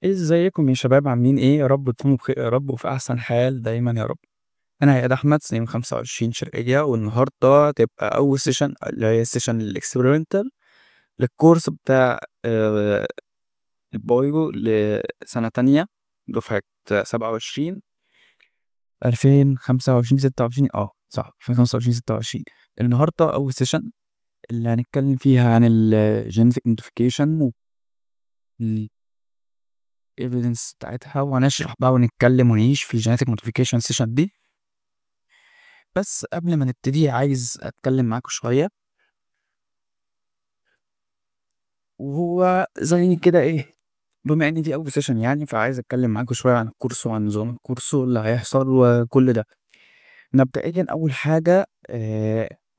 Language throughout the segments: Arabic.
ازيكم يا شباب، عاملين ايه؟ يا رب تكونوا بخير يا رب وفي احسن حال دايما يا رب. انا عياد احمد سنين 25 شرقية، والنهاردة تبقى اول سيشن اللي هي السيشن الاكسبيرمنتال للكورس بتاع البايو لسنة تانية دفعة 27 2025 26 صح 2025 26. النهاردة اول سيشن اللي هنتكلم فيها عن الجينيتك موديفيكيشن الايفيدنس بتاعتها، وهنشرح بقى ونتكلم ونعيش في الجينيتك موديفيكيشن سيشن دي. بس قبل ما نبتدي عايز اتكلم معاكم شويه، وهو زي كده ايه، بما ان دي اول سيشن يعني، فعايز اتكلم معاكم شويه عن الكورس وعن نظام الكورس واللي هيحصل وكل ده. مبدئيا اول حاجه،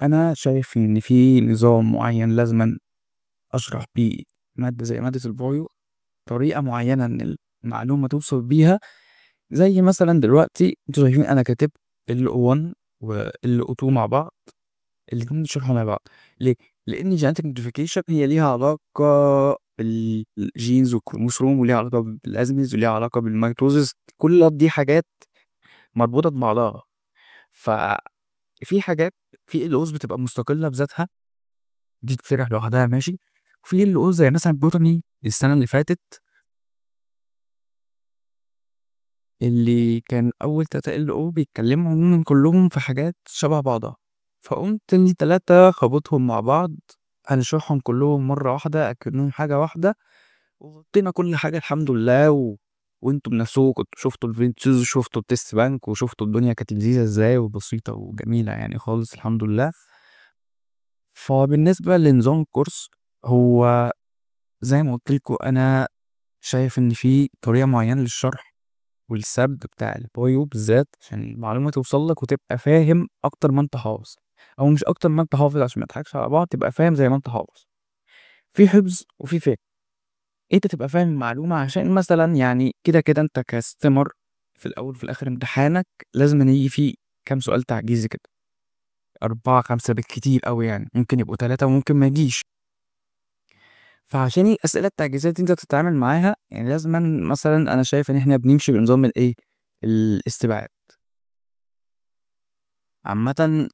انا شايف ان في نظام معين لازم اشرح بيه ماده زي ماده البايو، طريقه معينه ان المعلومه توصل بيها. زي مثلا دلوقتي انتوا شايفين انا كاتب ال O1 و ال O2 مع بعض، الاتنين بيشرحوا مع بعض. ليه؟ لان الجينيتك موديفيكيشن هي ليها علاقه بالجينز والكروموسوم، وليها علاقه بالازمز، وليها علاقه بالميتوزس. كل دي حاجات مربوطه ببعضها. ففي حاجات، في ال O's بتبقى مستقله بذاتها، دي تتشرح لوحدها ماشي. وفي ال O's زي مثلا بوتاني السنه اللي فاتت، اللي كان اول 3 LO بيتكلموا عموما كلهم في حاجات شبه بعضها، فقمت اني 3 خبطهم مع بعض، هنشرحهم كلهم مرة واحدة اكنهم حاجة واحدة. وغطينا كل حاجة الحمد لله وانتوا بنفسكم كنتوا شفتوا الفيديوز وشفتوا التست بانك وشفتوا الدنيا كانت لذيذة ازاي وبسيطة وجميلة يعني خالص الحمد لله. فبالنسبة لنظام الكورس، هو زي ما قلت لكم، انا شايف ان في طريقة معينة للشرح والسرد بتاع البايو بالذات، عشان المعلومة توصل لك وتبقى فاهم أكتر ما أنت حافظ، أو مش أكتر ما أنت حافظ عشان ما نضحكش على بعض، تبقى فاهم زي ما أنت حافظ. في حفظ وفي فهم. أنت تبقى فاهم المعلومة عشان مثلا يعني كده كده أنت كاستمر في الأول وفي الآخر امتحانك لازم يجي فيه كام سؤال تعجيزي كده، 4 5 بالكتير أوي، يعني ممكن يبقوا 3 وممكن ما يجيش. فعشان الأسئلة التعجيزية دي أنت تتعامل معاها، يعني لازم مثلا أنا شايف إن إحنا بنمشي بنظام الإيه، الاستبعاد عامة.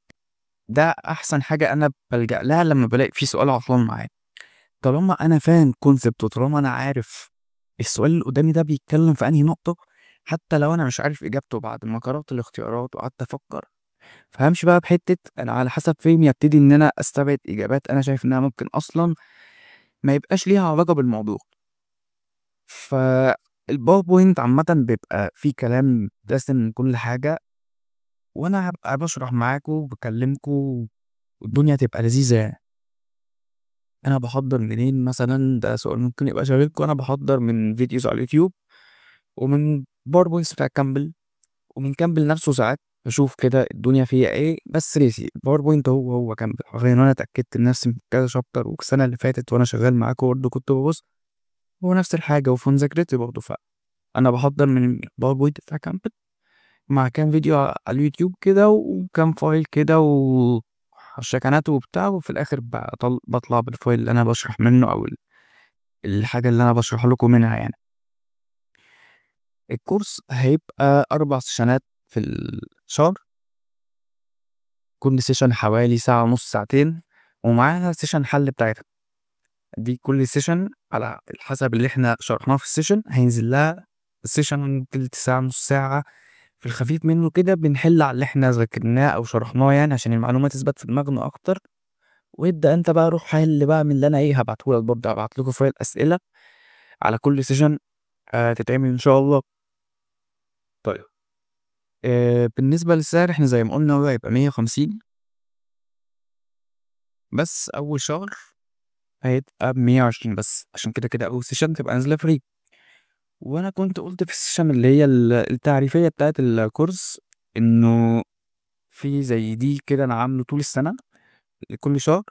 ده احسن حاجه انا بلجأ لها لما بلاقي في سؤال عطلان معايا. طالما انا فاهم كونسبت، وطالما انا عارف السؤال اللي قدامي ده بيتكلم في انهي نقطه، حتى لو انا مش عارف اجابته بعد ما قرأت الاختيارات وقعدت افكر، فهمشي بقى بحته انا على حسب فهمي، ابتدي ان انا استبعد اجابات انا شايف انها ممكن اصلا ما يبقاش ليها علاقه بالموضوع. فالباوربوينت عامه بيبقى فيه كلام دسم من كل حاجه، وانا هبقى بشرح معاكم وبكلمكم، والدنيا تبقى لذيذه يعني. انا بحضر منين مثلا؟ ده سؤال ممكن يبقى شاغلكوا. انا بحضر من فيديوز على اليوتيوب، ومن باوربوينتس بتاع كامبل، ومن كامبل نفسه ساعات بشوف كده الدنيا فيها ايه. بس ريسي الباوربوينت هو كامبل حرفيا، وانا اتاكدت لنفسي من كذا شابتر، والسنه اللي فاتت وانا شغال معاكم برضه كنت ببص، هو نفس الحاجه، وفي مذاكرتي برضه. فانا بحضر من الباوربوينت بتاع كامبل مع كام فيديو على اليوتيوب كده، وكام فايل كده وشكنات وبتاع، وفي الاخر بطلع بالفايل اللي انا بشرح منه، او الحاجة اللي أنا بشرح لكم منها يعني. الكورس هيبقى 4 سيشنات في الشهر، كل سيشن حوالي ساعة ونص ساعتين، ومعاها سيشن حل بتاعتها. دي كل سيشن على حسب اللي احنا شرحناه في السيشن هينزل لها السيشن تلت ساعة نص ساعة، في الخفيف منه كده بنحل على اللي احنا ذاكرناه أو شرحناه، يعني عشان المعلومة تثبت في دماغنا أكتر. وابدأ انت بقى روح حل بقى من اللي انا ايه هبعتهولك، برضه هبعتلكوا فايل أسئلة على كل سيشن تتعمل إن شاء الله. طيب، بالنسبة للسعر احنا زي ما قلنا هو هيبقى 150، بس أول شهر هيبقى ب120 بس، عشان كده كده أول سيشن تبقى نازلة فري. وأنا كنت قلت في السيشن اللي هي التعريفية بتاعة الكورس، إنه في زي دي كده أنا عامله طول السنة كل شهر،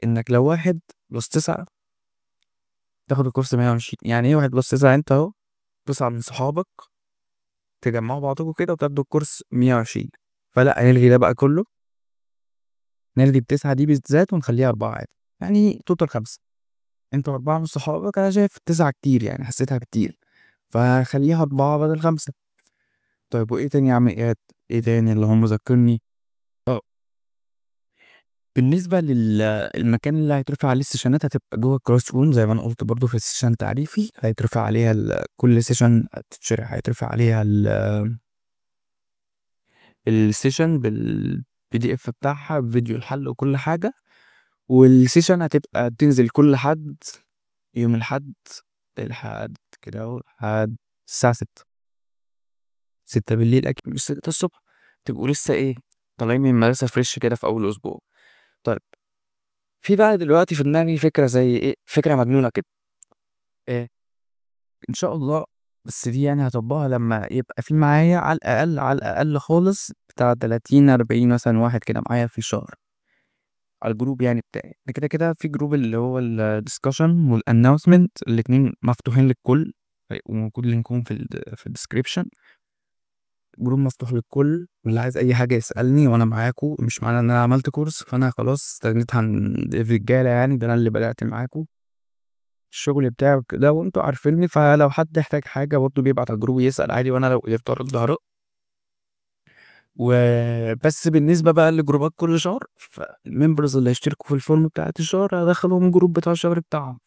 إنك لو 1+9 تاخد الكورس 120. يعني إيه 1+9؟ أنت أهو 9 من صحابك تجمعوا بعضكم كده وتاخدوا الكورس 120. فلا هنلغي ده بقى كله، نلغي ب9 دي بالذات ونخليها 4 عادي، يعني توتال 5. انتوا 4 من صحابك، انا شايف 9 كتير يعني، حسيتها كتير. فهخليها 4 بدل 5. طيب وايه تاني يا عم اياد؟ ايه تاني اللي هم ذكرني؟ اه بالنسبة للمكان اللي هيترفع عليه السيشنات هتبقى جوه الكلاس روم، زي ما انا قلت برضو في السيشن تعريفي هيترفع عليها كل سيشن هتتشرح هيترفع عليها السيشن بالبي دي اف بتاعها بفيديو الحل وكل حاجة. والسيشن هتبقى تنزل كل حد يوم الحد لحد كده اهو لحد الساعة 6، 6 بالليل أكيد مش 6 الصبح. تبقوا لسه إيه طالعين من المدرسة فريش كده في أول أسبوع. طيب في بقى دلوقتي في دماغي فكرة زي إيه، فكرة مجنونة كده. إيه إن شاء الله، بس دي يعني هطبقها لما يبقى في معايا على الأقل على الأقل خالص بتاع 30 40 مثلا واحد كده معايا في الشهر على الجروب يعني بتاعي. ده كده كده في جروب اللي هو الدiscussion والاناونسمنت الاتنين مفتوحين للكل، وموجود لينكهم في الديسكريبشن. جروب مفتوح للكل، واللي عايز اي حاجه يسالني وانا معاكو. مش معنى ان انا عملت كورس فانا خلاص استغنيت عن الرجاله، يعني ده انا اللي بدات معاكو الشغل بتاعي كده وانتوا عارفيني. فلو حد يحتاج حاجه برضه بيبعت على الجروب يسال عادي، وانا لو قدرت ارد هرد. وبس بالنسبه بقى لجروبات كل شهر، فالممبرز اللي هيشتركوا في الفورم بتاعت الشهر هدخلهم الجروب بتاع الشهر بتاعهم.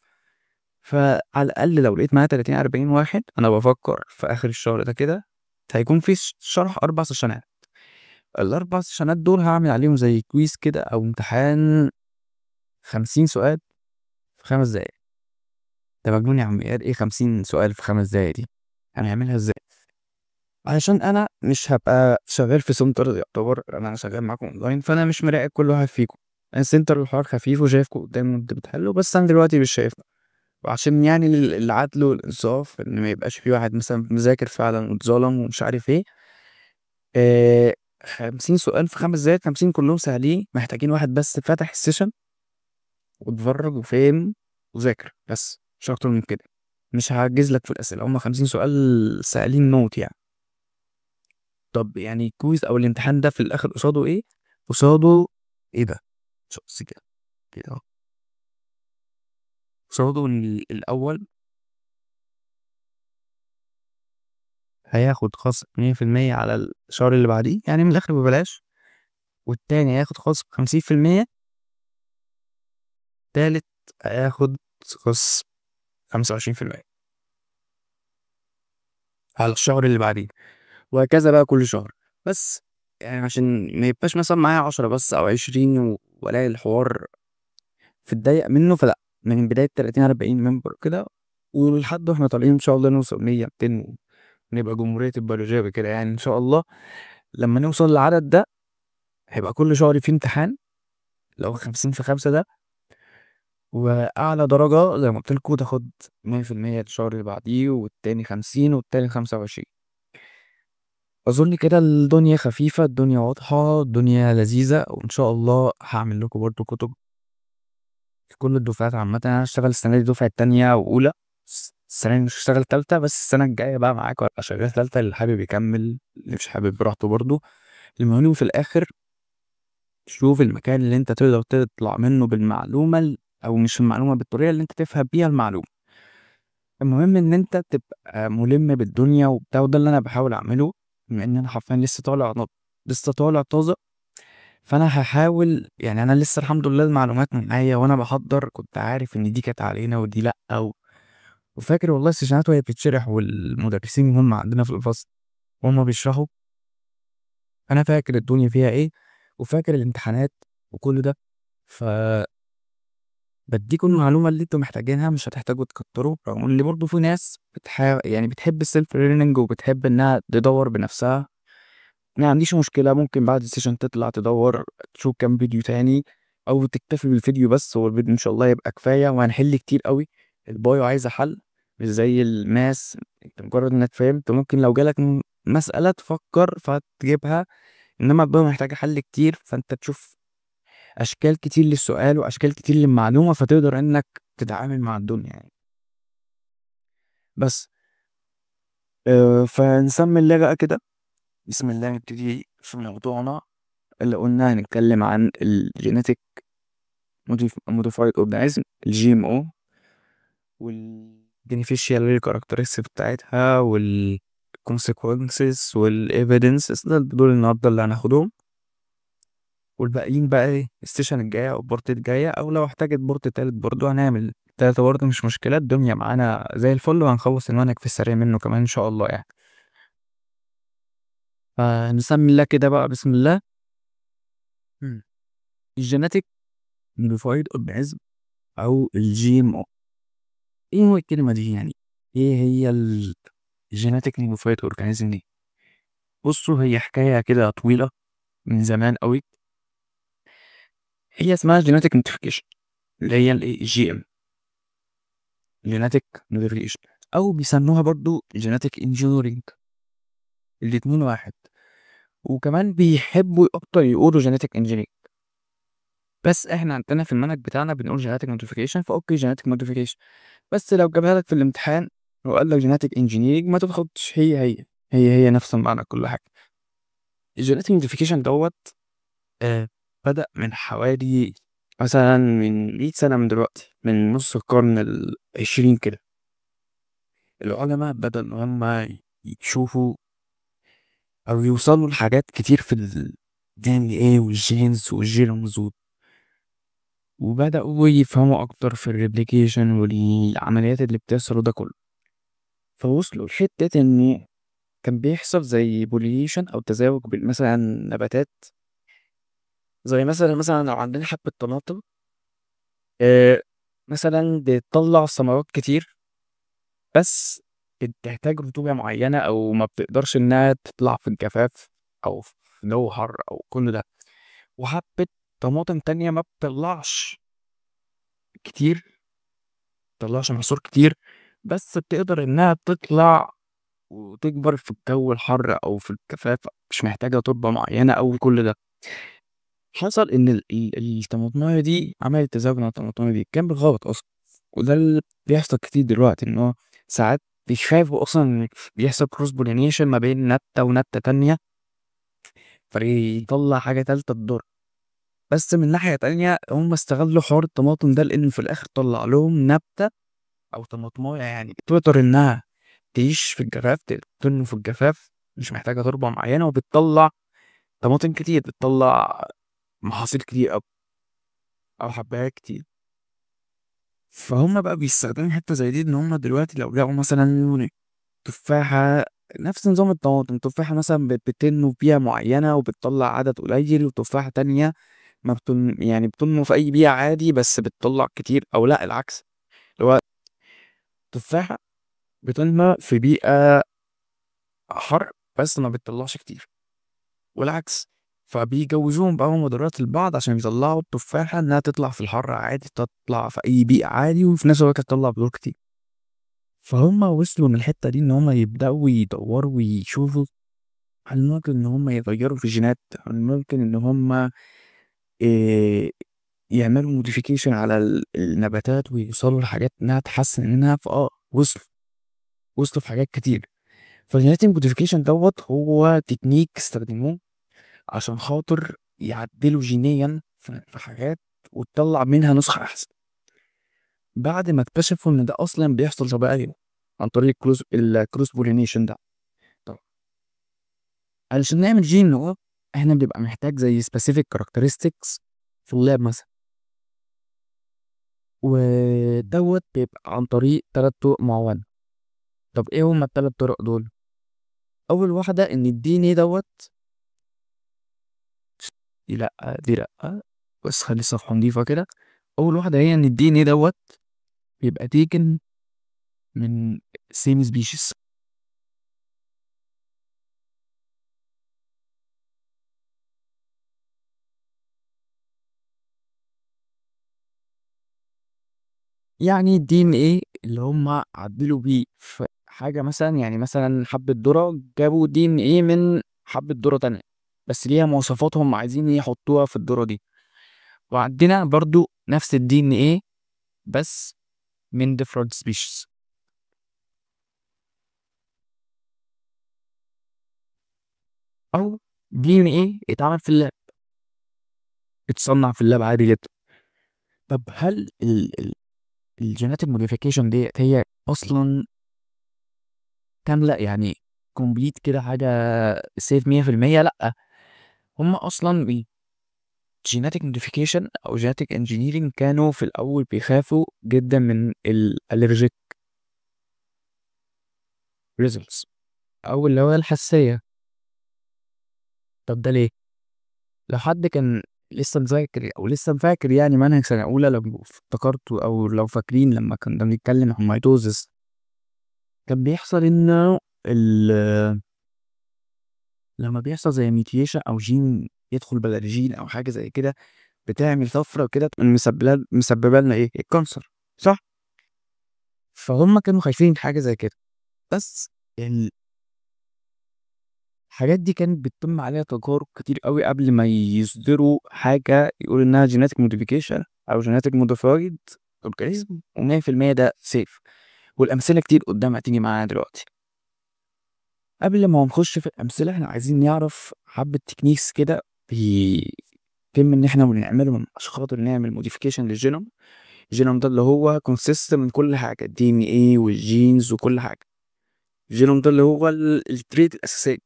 فعلى الاقل لو لقيت معايا 30 40 واحد، انا بفكر في اخر الشهر ده كده هيكون في شرح 4 سيشنات. ال4 سيشنات دول هعمل عليهم زي كويز كده او امتحان 50 سؤال في 5 دقايق. ده مجنون يا عم اياد، ايه 50 سؤال في 5 دقايق دي؟ هنعملها ازاي؟ علشان انا مش هبقى شغال في سنتر، يعتبر انا شغال معاكم اونلاين فانا مش مراقب كل واحد فيكم. السنتر الحوار خفيف وشايفكم قدامي وانتوا بتحلوا، بس انا دلوقتي مش شايفكم. وعشان يعني العدل والانصاف ان ما يبقاش في واحد مثلا مذاكر فعلا واتظلم ومش عارف ايه. آه 50 سؤال في 5 دقايق، 50 كلهم سهلين محتاجين واحد بس فتح السيشن واتفرج وفهم وذاكر، بس مش اكتر من كده. مش هعجز لك في الاسئله، هم 50 سؤال سهلين موت يعني. طب يعني الكويز او الامتحان ده في الاخر قصاده ايه؟ قصاده ايه ده؟ بص كده كده اهو. قصاده ان الاول هياخد خصم 100% على الشهر اللي بعديه، يعني من الاخر ببلاش. والتاني هياخد خصم 50%. التالت هياخد خصم 25% على الشهر اللي بعديه. وهكذا بقى كل شهر. بس يعني عشان ما يبقاش مثلا معايا 10 بس او 20 والاقي الحوار في الضيق منه، فلا، من بداية 30 40 ممبر كده ولحد واحنا طالعين ان شاء الله نوصل 100 200 ونبقى جمهورية البيولوجيا كده يعني ان شاء الله. لما نوصل للعدد ده هيبقى كل شهر في امتحان، لو 50 في 5 ده. واعلى درجة زي ما قلت لكم تاخد 100% الشهر اللي بعديه، والتاني 50 والتاني 25. اظن كده الدنيا خفيفة، الدنيا واضحة، الدنيا لذيذة. وان شاء الله هعمل لكم برضو كتب في كل الدفعات. عامة انا هشتغل السنة دي دفعة تانية واولى، السنة دي مش هشتغل تالتة، بس السنة الجاية بقى معاك وابقى شغال تالتة. اللي حابب يكمل، اللي مش حابب براحته برضو. المهم في الاخر شوف المكان اللي انت تقدر تطلع منه بالمعلومة او مش المعلومة، بالطريقة اللي انت تفهم بيها المعلومة. المهم ان انت تبقى ملم بالدنيا وبتاع، وده اللي انا بحاول اعمله. بما ان انا حرفيا لسه طالع طازة. فانا هحاول يعني، انا لسه الحمد لله المعلومات معايا وانا بحضر كنت عارف ان دي كانت علينا ودي لا وفاكر والله السيشنات وهي بتتشرح والمدرسين هم عندنا في الفصل وهم بيشرحوا. انا فاكر الدنيا فيها ايه وفاكر الامتحانات وكل ده. ف بديكوا المعلومة اللي انتوا محتاجينها، مش هتحتاجوا تكتروا. رغم ان برضه في ناس يعني بتحب السيلف ليرنينج وبتحب انها تدور بنفسها. ما عنديش مشكلة، ممكن بعد السيشن تطلع تدور تشوف كام فيديو تاني، أو تكتفي بالفيديو بس. هو الفيديو إن شاء الله يبقى كفاية وهنحل كتير قوي. البايو عايزة حل، مش زي الماس انت مجرد انك فهمت ممكن لو جالك مسألة تفكر فتجيبها. انما البايو محتاجة حل كتير، فانت تشوف اشكال كتير للسؤال واشكال كتير للمعلومة فتقدر انك تتعامل مع الدنيا يعني. بس فنسمي الله بقى كده. بسم الله نبتدي في موضوعنا اللي قلنا هنتكلم عن الجينيتك موديفايد اورجانيزم، الجي ام او، beneficial characteristics بتاعتها وال consequences وال evidences، دول النهارده اللي هناخدهم. والباقيين بقى ايه السيشن الجاية او البورت الجاية، او لو احتاجت بورت تالت برضو هنعمل تالتة برضو، مش مشكلة، الدنيا معانا زي الفل، وهنخلص المنهج في السريع منه كمان ان شاء الله يعني. فنسمي الله كده بقى، بسم الله. الجينيتك موديفايد اورجانيزم او الجي ام او، ايه هو الكلمة دي يعني؟ ايه هي الجينيتك موديفايد اورجانيزم دي؟ بصوا، هي حكاية كده طويلة من زمان قوي. هي اسمها جينيتك موديفيكيشن، اللي هي الايه جي ام، جينيتك موديفيكيشن، او بيسموها برضو جينيتك انجينيرنج، الاتنين واحد. وكمان بيحبوا اكتر يقولوا جينيتك انجينيرنج، بس احنا عندنا في المنهج بتاعنا بنقول جينيتك موديفيكيشن، فاوكي جينيتك موديفيكيشن. بس لو جابها لك في الامتحان وقال لك جينيتك انجينيرنج ما تتخضش، هي نفس المعنى كل حاجه. الجينيتك موديفيكيشن دوت آه بدأ من حوالي مثلا من 100 سنة من دلوقتي، من نص القرن العشرين كده. العلماء بدأوا إن هم يشوفوا أو يوصلوا لحاجات كتير في ال DNA والجينز والجينومز، وبدأوا يفهموا أكتر في الريبليكيشن والعمليات اللي بتحصل وده كله. فوصلوا لحتة إن كان بيحصل زي بوليشن أو تزاوج بين مثلا نباتات، زي مثلا لو عندنا حبة طماطم آه مثلا بتطلع ثمرات كتير، بس بتحتاج رطوبة معينة أو ما بتقدرش إنها تطلع في الجفاف أو في جو حر أو كل ده. وحبة طماطم تانية ما بتطلعش كتير، مبتطلعش محصول كتير، بس بتقدر إنها تطلع وتكبر في الجو الحر أو في الجفاف، مش محتاجة تربة معينة أو كل ده. حصل إن الطماطماية دي عملت تزاوج مع الطماطماية دي، كان بالغلط أصلا. وده اللي بيحصل كتير دلوقتي، إن هو ساعات بيخافوا أصلا إن بيحصل كروس بولينيشن ما بين نبتة ونبتة تانية، فيطلع حاجة تالتة تضر. بس من ناحية تانية هم استغلوا حوار الطماطم ده، لأن في الآخر طلع لهم نبتة أو طماطماية يعني تقدر إنها تعيش في الجفاف، تنمو في الجفاف، مش محتاجة تربة معينة، وبتطلع طماطم كتير، بتطلع محاصيل كتير أو حبايات كتير. فهم بقى بيستخدموا حتة زي دي، إن هم دلوقتي لو لقوا مثلا تفاحة نفس نظام الطماطم، تفاحة مثلا بتنمو في بيئة معينة وبتطلع عدد قليل، وتفاحة تانية ما يعني بتنمو في أي بيئة عادي بس بتطلع كتير، أو لأ العكس، اللي هو تفاحة بتنمو في بيئة حر بس ما بتطلعش كتير، والعكس. فبيجوزوهم بقى هم دلوقتي لبعض عشان يطلعوا التفاحة إنها تطلع في الحر عادي، تطلع في أي بيئة عادي، وفي نفس الوقت تطلع بذور كتير. فهم وصلوا من الحتة دي إن هم يبدأوا يدوروا ويشوفوا هل ممكن إن هم يغيروا في الجينات، هل ممكن إن هم إيه يعملوا موديفيكيشن على النباتات ويوصلوا لحاجات إنها تحسن منها. وصلوا في حاجات كتير. فالجينيتك موديفيكيشن دوت هو تكنيك استخدموه عشان خاطر يعدلوا جينيا في حاجات وتطلع منها نسخة أحسن، بعد ما اكتشفوا إن ده أصلا بيحصل طبيعي عن طريق الكروس بولينيشن ده. طب علشان نعمل جين هو احنا بيبقى محتاج زي specific characteristics في اللاب مثلا، ودوت بيبقى عن طريق 3 طرق معينة. طب ايه هما ال3 طرق دول؟ أول واحدة إن الدي ان ايه دوت، دي لأ دي لأ، بس خلي الصفحة نضيفة كده. أول واحدة هي إن الدي ان ايه دوت بيبقى تيكن من same species. يعني الدي ان ايه اللي هم عدلوا بيه في حاجة، مثلا يعني مثلا حبة ذرة جابوا دي ان ايه من حبة ذرة تانية، بس ليها مواصفات هم عايزين يحطوها في الذرة دي. وعندنا برضو نفس الدي ان ايه بس من different species. او دي ان ايه اتعمل في اللاب، اتصنع في اللاب عادي جدا. طب هل الجينيتك موديفيكيشن ديت هي اصلا كامله، يعني كومبليت كده حاجه سيف 100%. لا، هم اصلا جيناتيك موديفيكيشن او جيناتيك انجينيرنج كانوا في الاول بيخافوا جدا من الالرجيك ريزلتس، او اللي هو الحساسيه. طب ده ليه؟ لو حد كان لسه مذاكر او لسه فاكر يعني منهج سنه اولى، لو افتكرته او لو فاكرين لما كنا بنتكلم عن ميتوزس، كان بيحصل انه لما بيحصل زي ميتيشن او جين يدخل بدل جين او حاجه زي كده، بتعمل طفره كده تقوم مسببه لنا ايه؟ الكانسر، صح؟ فهم كانوا خايفين من حاجه زي كده. بس الحاجات دي كانت بتتم عليها تجارب كتير قوي قبل ما يصدروا حاجه يقول انها جيناتيك موديفيكيشن او جيناتيك موديفايد اورجانيزم و100% ده سيف. والامثله كتير قدام هتيجي معانا دلوقتي. قبل ما نخش في الامثله، احنا عايزين نعرف حبه تكنيكس كده بيتم ان احنا بنعملهم عشان خاطر نعمل موديفيكيشن للجينوم. الجينوم ده اللي هو كونسيست من كل حاجه، الدي ان ايه والجينز وكل حاجه. الجينوم ده اللي هو التريت الاساسيه.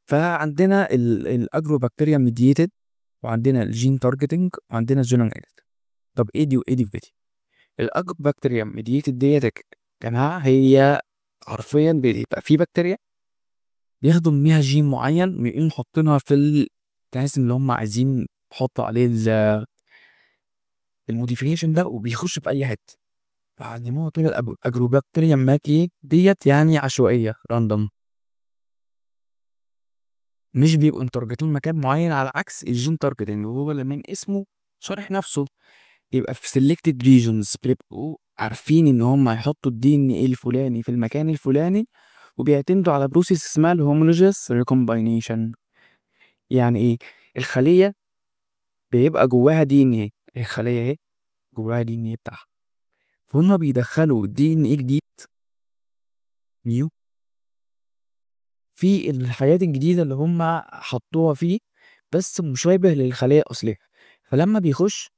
فعندنا الاجروبكتيريا ميدييتد، وعندنا الجين تارجتنج، وعندنا الجينوم اديت. طب ايه دي وايه دي في دي؟ الاجروبكتيريا ميدييتد ديت يا جماعه هي حرفيا بيبقى في بكتيريا بياخدوا منها جين معين ويقوموا حاطينها في الجهاز اللي هم عايزين يحطوا عليه الموديفيكيشن ده، وبيخش في اي حته. فعلموها كده الاجروبكتيريا ماكي ديت، يعني عشوائيه راندوم، مش بيبقوا متارجتين مكان معين، على عكس الجين تارجتنج وهو اللي من اسمه شارح نفسه يبقى في سيلكتد ريجونز، بيبقوا عارفين ان هم هيحطوا الدي ان ايه الفلاني في المكان الفلاني، وبيعتمدوا على بروسيس اسمها الهومولوجيس ريكومباينيشن. يعني ايه؟ الخليه بيبقى جواها دي ان ايه، الخليه اهي جواها دي ان ايه بتاعها، فهم بيدخلوا دي ان ايه جديد نيو في الحاجات الجديده اللي هم حطوها فيه، بس مشابه للخليه الاصليه. فلما بيخش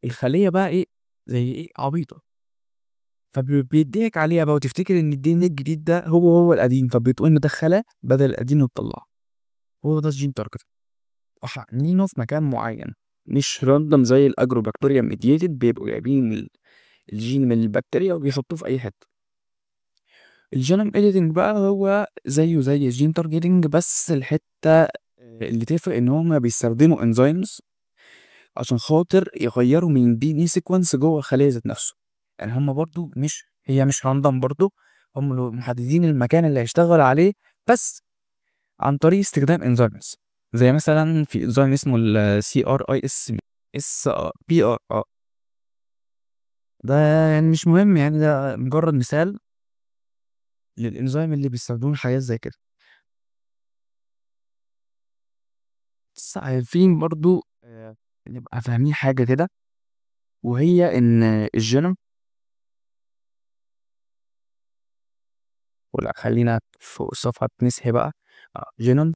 الخليه بقى ايه؟ زي ايه؟ عبيطه. فبيضحك عليها بقى وتفتكر ان الدي ان الجديد ده هو القديم، فبتقوم مدخلاه بدل القديم وتطلعه. هو ده الجين تارجت، وحقنينه في مكان معين، مش راندوم زي الاجروبكتيريا ميدييتد بيبقوا جايبين الجين من البكتيريا وبيحطوه في اي حته. الجينوم اديتنج بقى هو زيه زي الجين تارجتنج، بس الحته اللي تفرق ان هما بيستخدموا انزيمز عشان خاطر يغيروا من دي ان اي سيكونس جوه الخليه ذات نفسه. يعني هما برضو مش راندوم برضو، هم اللي محددين المكان اللي هيشتغل عليه، بس عن طريق استخدام انزيمز. زي مثلا في انزيم اسمه السي ار اي اس بي ار. ده يعني مش مهم، يعني ده مجرد مثال للانزيم اللي بيستخدموه حاجات زي كده. بس عارفين برضو نبقى فاهمين حاجة كده، وهي إن الجينوم، ولا خلينا فوق الصفحة نسهي بقى. جينوم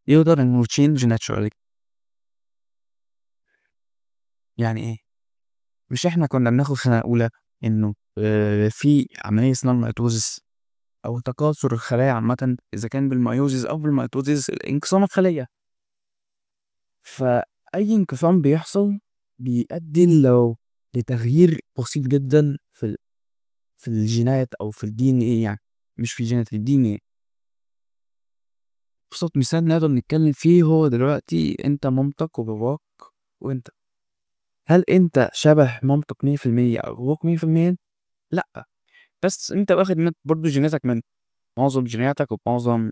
يقدر إنه تشينج ناتشورالي. يعني إيه؟ مش إحنا كنا بناخد سنة أولى إنه في عملية اسمها الميتوزيس أو تكاثر الخلايا عامة، إذا كان بالميوزيس أو بالميتوزيس انقسام الخلية. فأي انقسام بيحصل بيؤدي لو لتغيير بسيط جدا في الجينات او في الدي ان ايه، يعني مش في الجينات، الدي ان ايه. ابسط مثال نقدر نتكلم فيه هو دلوقتي انت مامتك وباباك وانت، هل انت شبه مامتك 100% او باباك 100%؟ لا، بس انت واخد برضه جيناتك من معظم جيناتك، ومعظم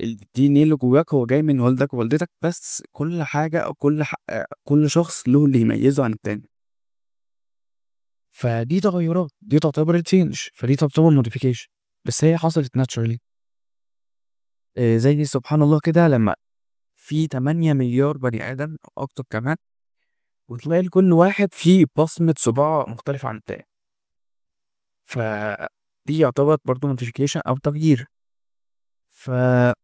الدي ان ايه اللي جواك هو جاي من والدك ووالدتك، بس كل حاجه او كل شخص له اللي يميزه عن التاني. فدي تغيرات، دي تعتبر تشينج، فدي تعتبر موديفيكيشن، بس هي حصلت ناتشرالي. زي سبحان الله كده، لما في 8 مليار بني آدم أو أكتر كمان، وتلاقي لكل واحد فيه بصمة صباع مختلفة عن التاني، فدي يعتبر برضه نوتيفيكيشن أو تغيير. فما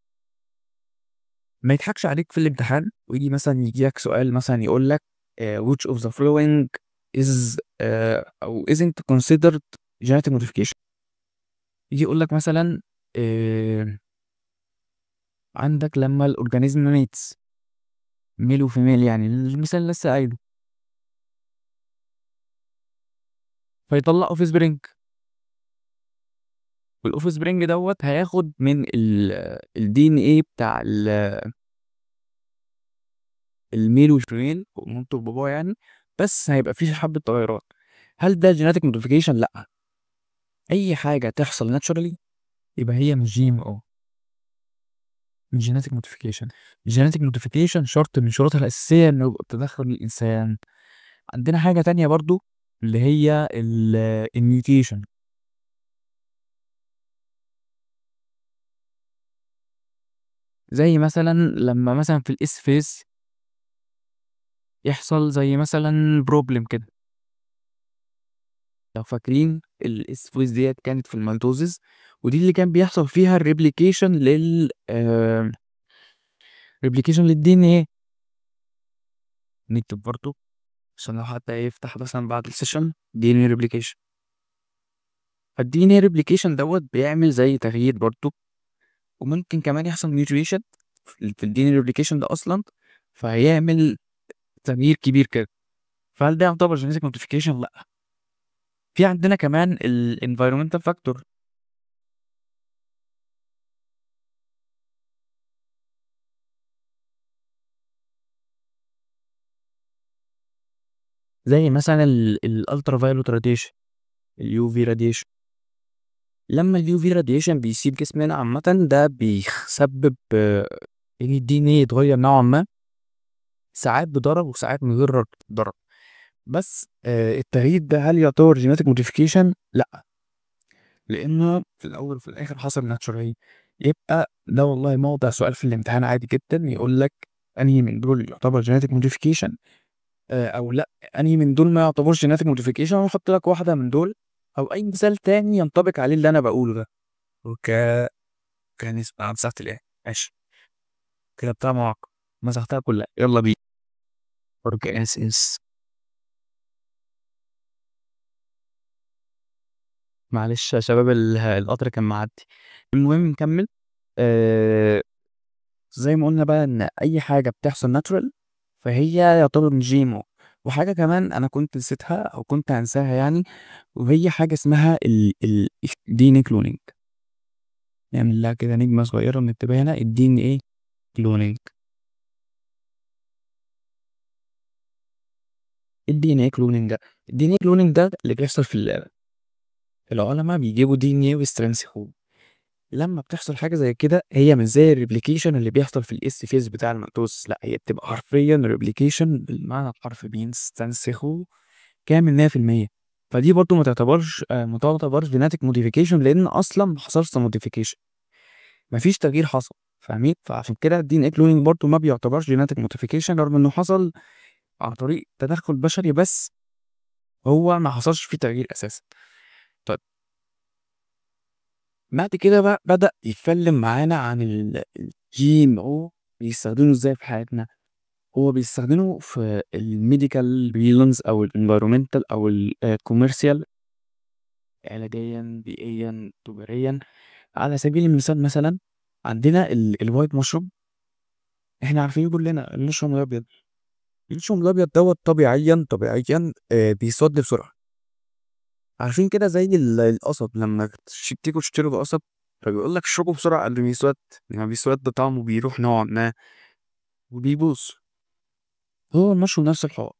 يضحكش عليك في الامتحان ويجي مثلا يجيلك سؤال مثلا يقول لك which of the following is أو isn't considered genetic modification. يجي يقول لك مثلا عندك لما الأورجانيزم ميتس ميل وفيميل، يعني المثال اللي لسه قايله، فيطلع اوف سبرينج، والاوف سبرينج دوت هياخد من الدي ان ايه بتاع الميل والفيميل ومامته وباباه يعني، بس هيبقى فيه حبة تغيرات. هل ده جيناتيك موديفيكيشن؟ لا. اي حاجة تحصل ناتشورالي يبقى هي مش جي ام او، مش جيناتيك موديفيكيشن. الجيناتيك موديفيكيشن شرط من شروطها الأساسية انه يبقى تدخل الإنسان. عندنا حاجة تانية برضو اللي هي الميوتيشن، زي مثلا لما مثلا في الاس فيز يحصل زي مثلا بروبلم كده. لو فاكرين الاس فيز ديت كانت في الميتوزيس، ودي اللي كان بيحصل فيها الريبليكيشن ريبليكيشن للدي ان ايه. نكتب برضه عشان لو حتى يفتح مثلا بعد السيشن دي ان ايه ريبليكيشن. فالدي ان ايه ريبليكيشن دوت بيعمل زي تغيير برضه، وممكن كمان يحصل ميوتيشن في الدي ان ايه ريبليكيشن ده اصلا، فهيعمل تغيير كبير كده. فهل ده يعتبر جينيتك موديفيكيشن؟ لا. في عندنا كمان الانفايرمنتال فاكتور، زي مثلا الالترا فايولوت راديشن، اليو في راديشن. لما اليو في راديشن بيسيب جسمنا عامة ده بيسبب ان الدي ان ايه يتغير نوعا ما، ساعات بضرر وساعات من غير ضرر. بس التغيير ده هل يعتبر جينيتك موديفيكيشن؟ لا، لانه في الاول وفي الاخر حصل ناتشورالي. يبقى ده والله موضع سؤال في الامتحان عادي جدا، يقول لك انهي من دول يعتبر جينيتك موديفيكيشن او لا، انهي من دول ما يعتبرش جينيتك موديفيكيشن، واحط لك واحده من دول او اي مثال تاني ينطبق عليه اللي انا بقوله ده. كان اسمها مسحت الايه، ماشي كده بتاع مواقع مسحتها كلها، يلا بينا. اس معلش يا شباب القطر كان معدي. المهم نكمل. آه زي ما قلنا بقى ان اي حاجه بتحصل ناتشورال فهي يعتبر من جيمو. وحاجه كمان انا كنت نسيتها او كنت هنساها يعني، وهي حاجه اسمها ال دي ان كلونينج. نعمل لها كده نجمه صغيره ونكتب هنا الدي ان ايه كلونينج. الدي ان ايه كلونينج ده، الدي ان ايه كلونينج ده اللي بيحصل في العلماء بيجيبوا دي ان ايه ويسترنسخوه. لما بتحصل حاجه زي كده هي مش زي الريبليكيشن اللي بيحصل في الاس فيز بتاع الميتوز، لا هي بتبقى حرفيا ريبليكيشن بالمعنى الحرفي، بيستنسخوه كامل 100%. فدي برضو ما تعتبرش جيناتيك موديفيكيشن، لان اصلا ما حصلش موديفيكيشن، مفيش تغيير حصل. فاهمين؟ فعشان كده الدي ان ايه كلونينج برضو ما بيعتبرش جيناتيك موديفيكيشن رغم انه حصل عن طريق تدخل بشري، بس هو ما حصلش فيه تغيير اساسا. طيب بعد كده بقى بدأ يتكلم معانا عن الجي ام او بيستخدمه ازاي في حياتنا. هو بيستخدمه في الميديكال ريلونز او الانفيرومنتال او الكوميرسيال، علاجيا بيئيا تجاريا. على سبيل المثال مثلا عندنا الوايت مشروم، احنا عارفين كلنا المشروم الابيض. المشروم الابيض دوت طبيعيا بيسود بسرعه. عارفين كده زي القصب، لما تيجوا تشتروا قصب فبيقول لك اشربه بسرعه قبل ما يسود، لما بيسود ده طعمه بيروح نوعا ما وبيبوظ. هو المشروم نفس الحوار،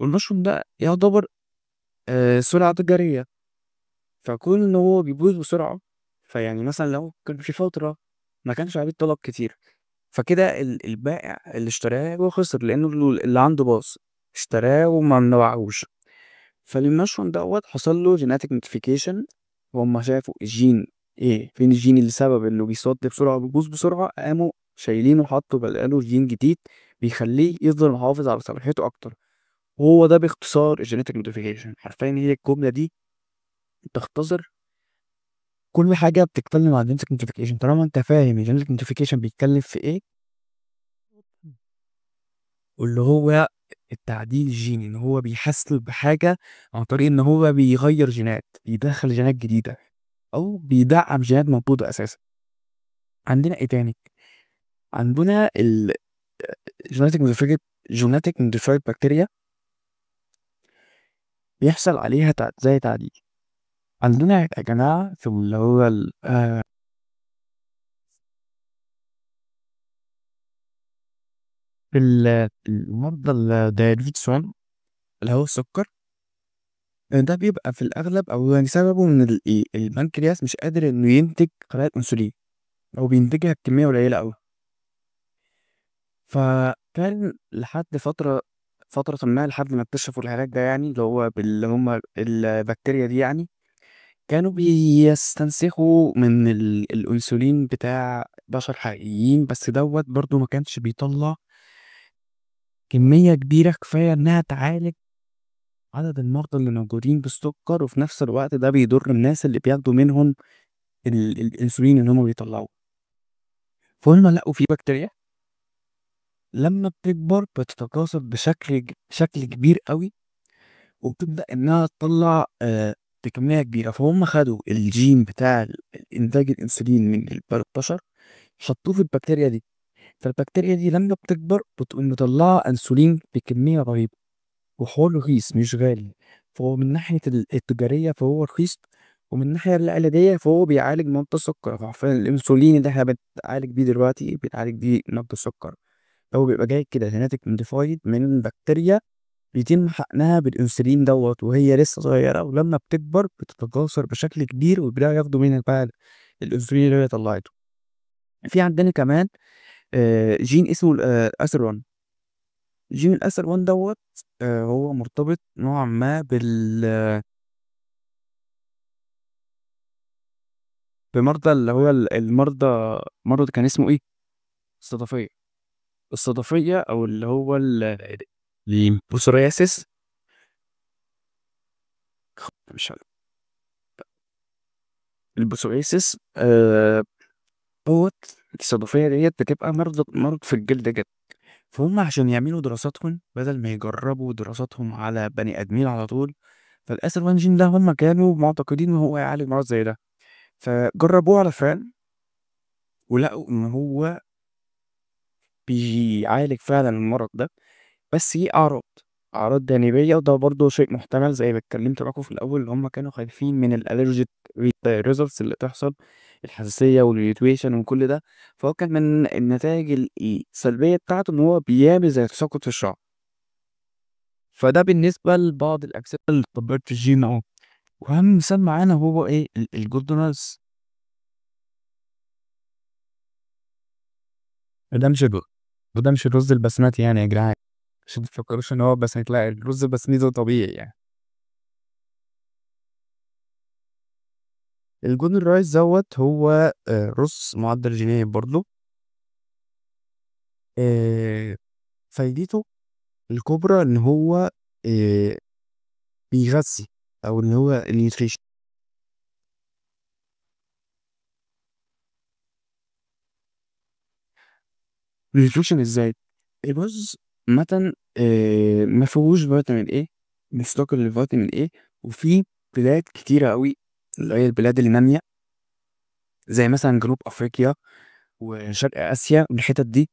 والمشروم ده يعتبر سرعه تجاريه، فكون ان هو بيبوظ بسرعه، فيعني مثلا لو كان في فتره ما كانش عليه طلب كتير، فكده البائع اللي اشتراه هو خسر لانه اللي عنده باظ، اشتراه وما منوعهوش. فالمشروم دوت حصل له جيناتيك موديفيكيشن، وهم شافوا الجين ايه، فين الجين اللي سبب انه بيصد بسرعه وبيبوظ بسرعه، قاموا شايلينه وحطوا بداله جين جديد بيخليه يفضل محافظ على صلاحيته اكتر. وهو ده باختصار الجينيتك موديفيكيشن. حرفيا هي الجمله دي تختصر كل حاجه بتتكلم عن الجينيتك موديفيكيشن. طالما انت فاهم الجينيتك موديفيكيشن بيتكلم في ايه، واللي هو التعديل الجيني، ان هو بيحسن بحاجه عن طريق ان هو بيغير جينات، بيدخل جينات جديده او بيدعم جينات موجوده اساسا. عندنا ايه تاني؟ عندنا ال genetic modified genetic modified bacteria بيحصل عليها زي تعديل. عندنا يا جماعه في اللي هو في المرضى الدايابيتس 1 اللي هو السكر، ده بيبقى في الأغلب أو يعني سببه إن البنكرياس مش قادر إنه ينتج خلايا الأنسولين أو بينتجها بكمية قليلة أوي. فكان لحد فترة ما لحد ما اكتشفوا العلاج ده، يعني اللي هو اللي هما البكتيريا دي يعني كانوا بيستنسخوا من الأنسولين بتاع بشر حقيقيين، بس دوت برضو ما كانش بيطلع كمية كبيرة كفاية إنها تعالج عدد المرضى اللي موجودين بالسكر، وفي نفس الوقت ده بيضر الناس اللي بياخدوا منهم الانسولين اللي هم بيطلعوه. فهم لقوا في بكتيريا لما بتكبر بتتكاثر بشكل كبير قوي، وبتبدأ انها تطلع بكمية كبيرة. فهم خدوا الجين بتاع انتاج الانسولين من البشر، حطوه في البكتيريا دي. فالبكتيريا دي لما بتكبر بتقوم مطلعة انسولين بكمية رهيبة، وحوار رخيص مش غالي. فهو من ناحية التجارية فهو رخيص، ومن الناحية العلاجية فهو بيعالج مرضى السكر. فعارفين الأنسولين اللي احنا بنتعالج بيه دلوقتي بيتعالج بيه مرضى السكر. هو بيبقى جاي كده جيناتيك موديفايد من بكتيريا بيتم حقنها بالأنسولين دوت وهي لسه صغيرة، ولما بتكبر بتتكاثر بشكل كبير ويبدأوا ياخدوا منها بقى الأنسولين اللي هي طلعته. في عندنا كمان جين اسمه الأسر 1. جين الأسر 1 دوت هو مرتبط نوعا ما بمرضى اللي هو المرضى، مرض كان اسمه ايه؟ الصدفية. الصدفية او اللي هو البوسورياسيس. مش عارف. البوسورياسيس دوت. الصدفية ديت بتبقى مرض في الجلد جد. فهم عشان يعملوا دراساتهم بدل ما يجربوا دراساتهم على بني ادمين على طول، فالاسر وان جين ده هم كانوا معتقدين ان هو يعالج مرض زي ده، فجربوه على فئران ولقوا ان هو بيعالج فعلا المرض ده، بس ليه أعراض جانبية. وده برضه شيء محتمل زي ما اتكلمت معاكم في الأول، اللي هم كانوا خايفين من الألرجيك ريزلتس اللي تحصل، الحساسية والريتويشن وكل ده. فهو كان من النتائج السلبية بتاعته إن هو بيعمل زي تساقط في الشعر. فده بالنسبة لبعض الأجسام اللي اتطبقت في الجين أهو. وأهم مثال معانا هو إيه؟ الجولدنرز. ده مش الرز، وده مش الرز البسمتي يعني يا جدعان، عشان متفكروش إن هو بسمتي. لا، الرز البسمتي ده طبيعي يعني. الجون الرايس دوت هو رز معدل جينيا برضه. آه، فايدته الكبرى ان هو آه، بيغذي، او ان هو النيوتريشن. النيوتريشن ازاي؟ الرز مثلا ما فيهوش فيتامين ايه، مفتقر لفيتامين ايه. وفي بلاد كتيرة قوي اللي هي البلاد اللي نامية، زي مثلا جنوب افريقيا وشرق اسيا والحتت دي،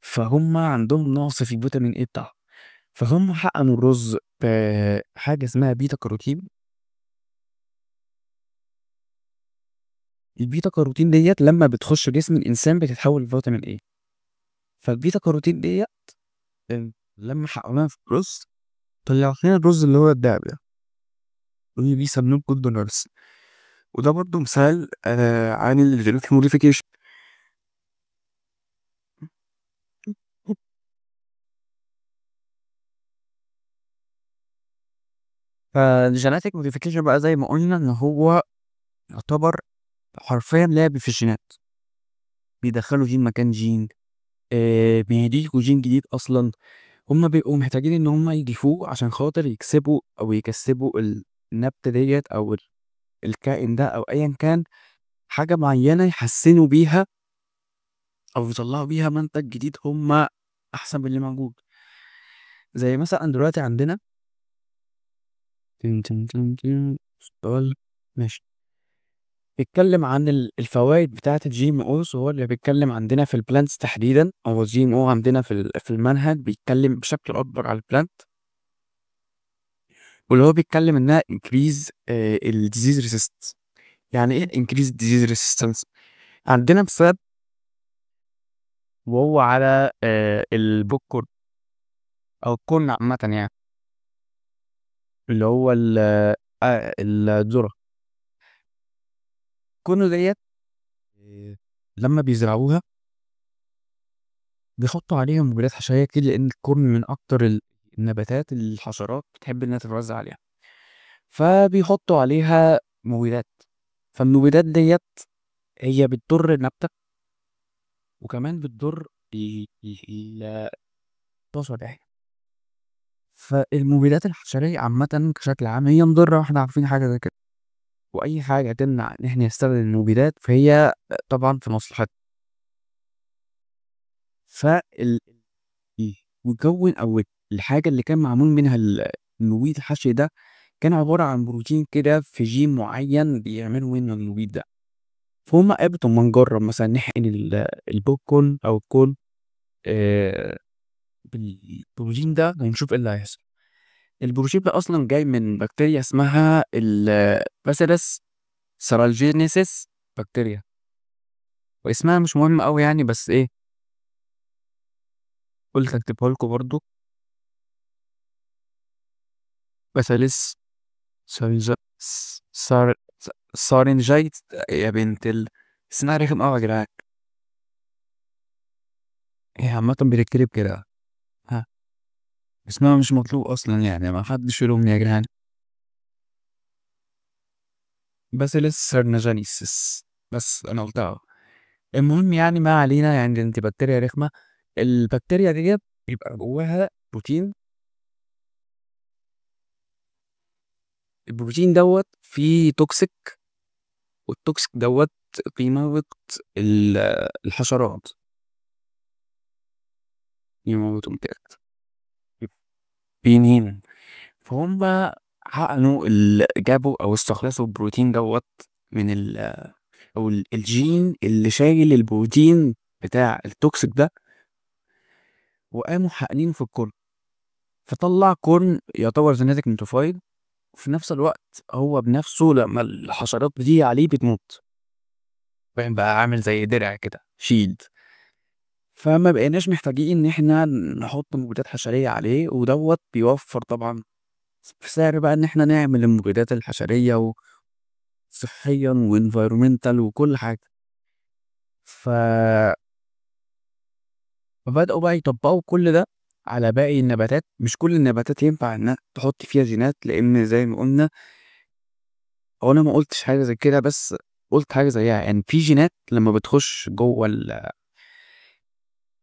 فهم عندهم نقص في الفيتامين ايه بتاعهم. فهم حقنوا الرز بحاجة اسمها بيتا كاروتين. البيتا كاروتين ديت لما بتخش جسم الإنسان بتتحول لفيتامين ايه. فالبيتا كاروتين ديت لما حقناها في الرز طلع لنا الرز اللي هو الدهب ده، واللي بيسموه جولد نورس. وده برضه مثال عن الجينيتك موديفيكيشن. فالجينيتك موديفيكيشن بقى زي ما قلنا ان هو يعتبر حرفيا لعب في الجينات، بيدخلوا جين مكان جين، بيضيفوا جين جديد اصلا. هما بيبقوا محتاجين ان هما يضيفوه عشان خاطر يكسبوا او يكسبوا النبتة ديت او الكائن ده او ايا كان حاجة معينة يحسنوا بيها او يطلعوا بيها منتج جديد هما احسن من اللي موجود. زي مثلا دلوقتي عندنا سؤال ماشي بيتكلم عن الفوائد بتاعة الجي ام اوز، هو اللي بيتكلم عندنا في البلانتس تحديدا. هو الجي ام او عندنا في المنهج بيتكلم بشكل اكبر على البلانت، واللي هو بيتكلم انها انكريز الديزيز ريسيستنس. يعني ايه انكريز الديزيز ريسيستنس؟ عندنا مثال وهو على البوك كورن او الكورن عامة يعني، اللي هو الذرة. الكورن ديت لما بيزرعوها بيحطوا عليها مبيدات حشرية كتير، لأن الكورن من أكتر النباتات اللي الحشرات بتحب إنها تتوزع عليها، فبيحطوا عليها مبيدات. فالمبيدات ديت هي بتضر النبتة، وكمان بتضر البشر يعني. فالمبيدات الحشرية عامة بشكل عام هي مضرة، واحنا عارفين حاجة زي كده. وأي حاجة تمنع إن احنا نستخدم المبيدات فهي طبعا في مصلحتنا. فال المكون أو الحاجة اللي كان معمول منها المبيد الحشري ده كان عبارة عن بروتين كده في جين معين بيعملوا منه المبيد ده. فهم قالوا طب ما نجرب مثلا نحقن البوب كورن أو الكورن بالبروتين ده ونشوف ايه اللي هيحصل. البروتين ده أصلا جاي من بكتيريا اسمها الباسيلس سرالجينيسيس بكتيريا، واسمها مش مهم أوي يعني، بس ايه قلت اكتبها لكم برضو. باسيلس سارنج سار سارنجايت يا بنت اسمها رخم أوي يا جدعان. هي عامة بتتكتب كده، ها، اسمها مش مطلوب أصلا يعني، ما حدش يلومني يا جدعان. باسيلس سارنجانيسيس، بس أنا قلتها. المهم يعني ما علينا، يعني انت بكتيريا رخمة. البكتيريا ديت بيبقى جواها بروتين. البروتين دوت فيه توكسيك، والتوكسيك دوت بيموت الحشرات، يموتهم تلت بينين. فهم حقنوا جابوا او استخلصوا البروتين دوت من او الجين اللي شايل البروتين بتاع التوكسيك ده، وقاموا حقنينه في الكورن. فطلع كورن يعتبر جينيتك موديفايد، وفي نفس الوقت هو بنفسه لما الحشرات بتيجي عليه بتموت، فاهم بقى؟ عامل زي درع كده شيلد. فما بقيناش محتاجين ان احنا نحط مبيدات حشرية عليه، ودوت بيوفر طبعا في سعر بقى ان احنا نعمل المبيدات الحشرية وصحيا وانفيرومنتال وكل حاجة. ف... فبدأوا بقى يطبقوا كل ده على باقي النباتات. مش كل النباتات ينفع انك تحط فيها جينات، لان زي ما قلنا، هو انا ما قلتش حاجة زي كده، بس قلت حاجة زيها. يعني في جينات لما بتخش جوه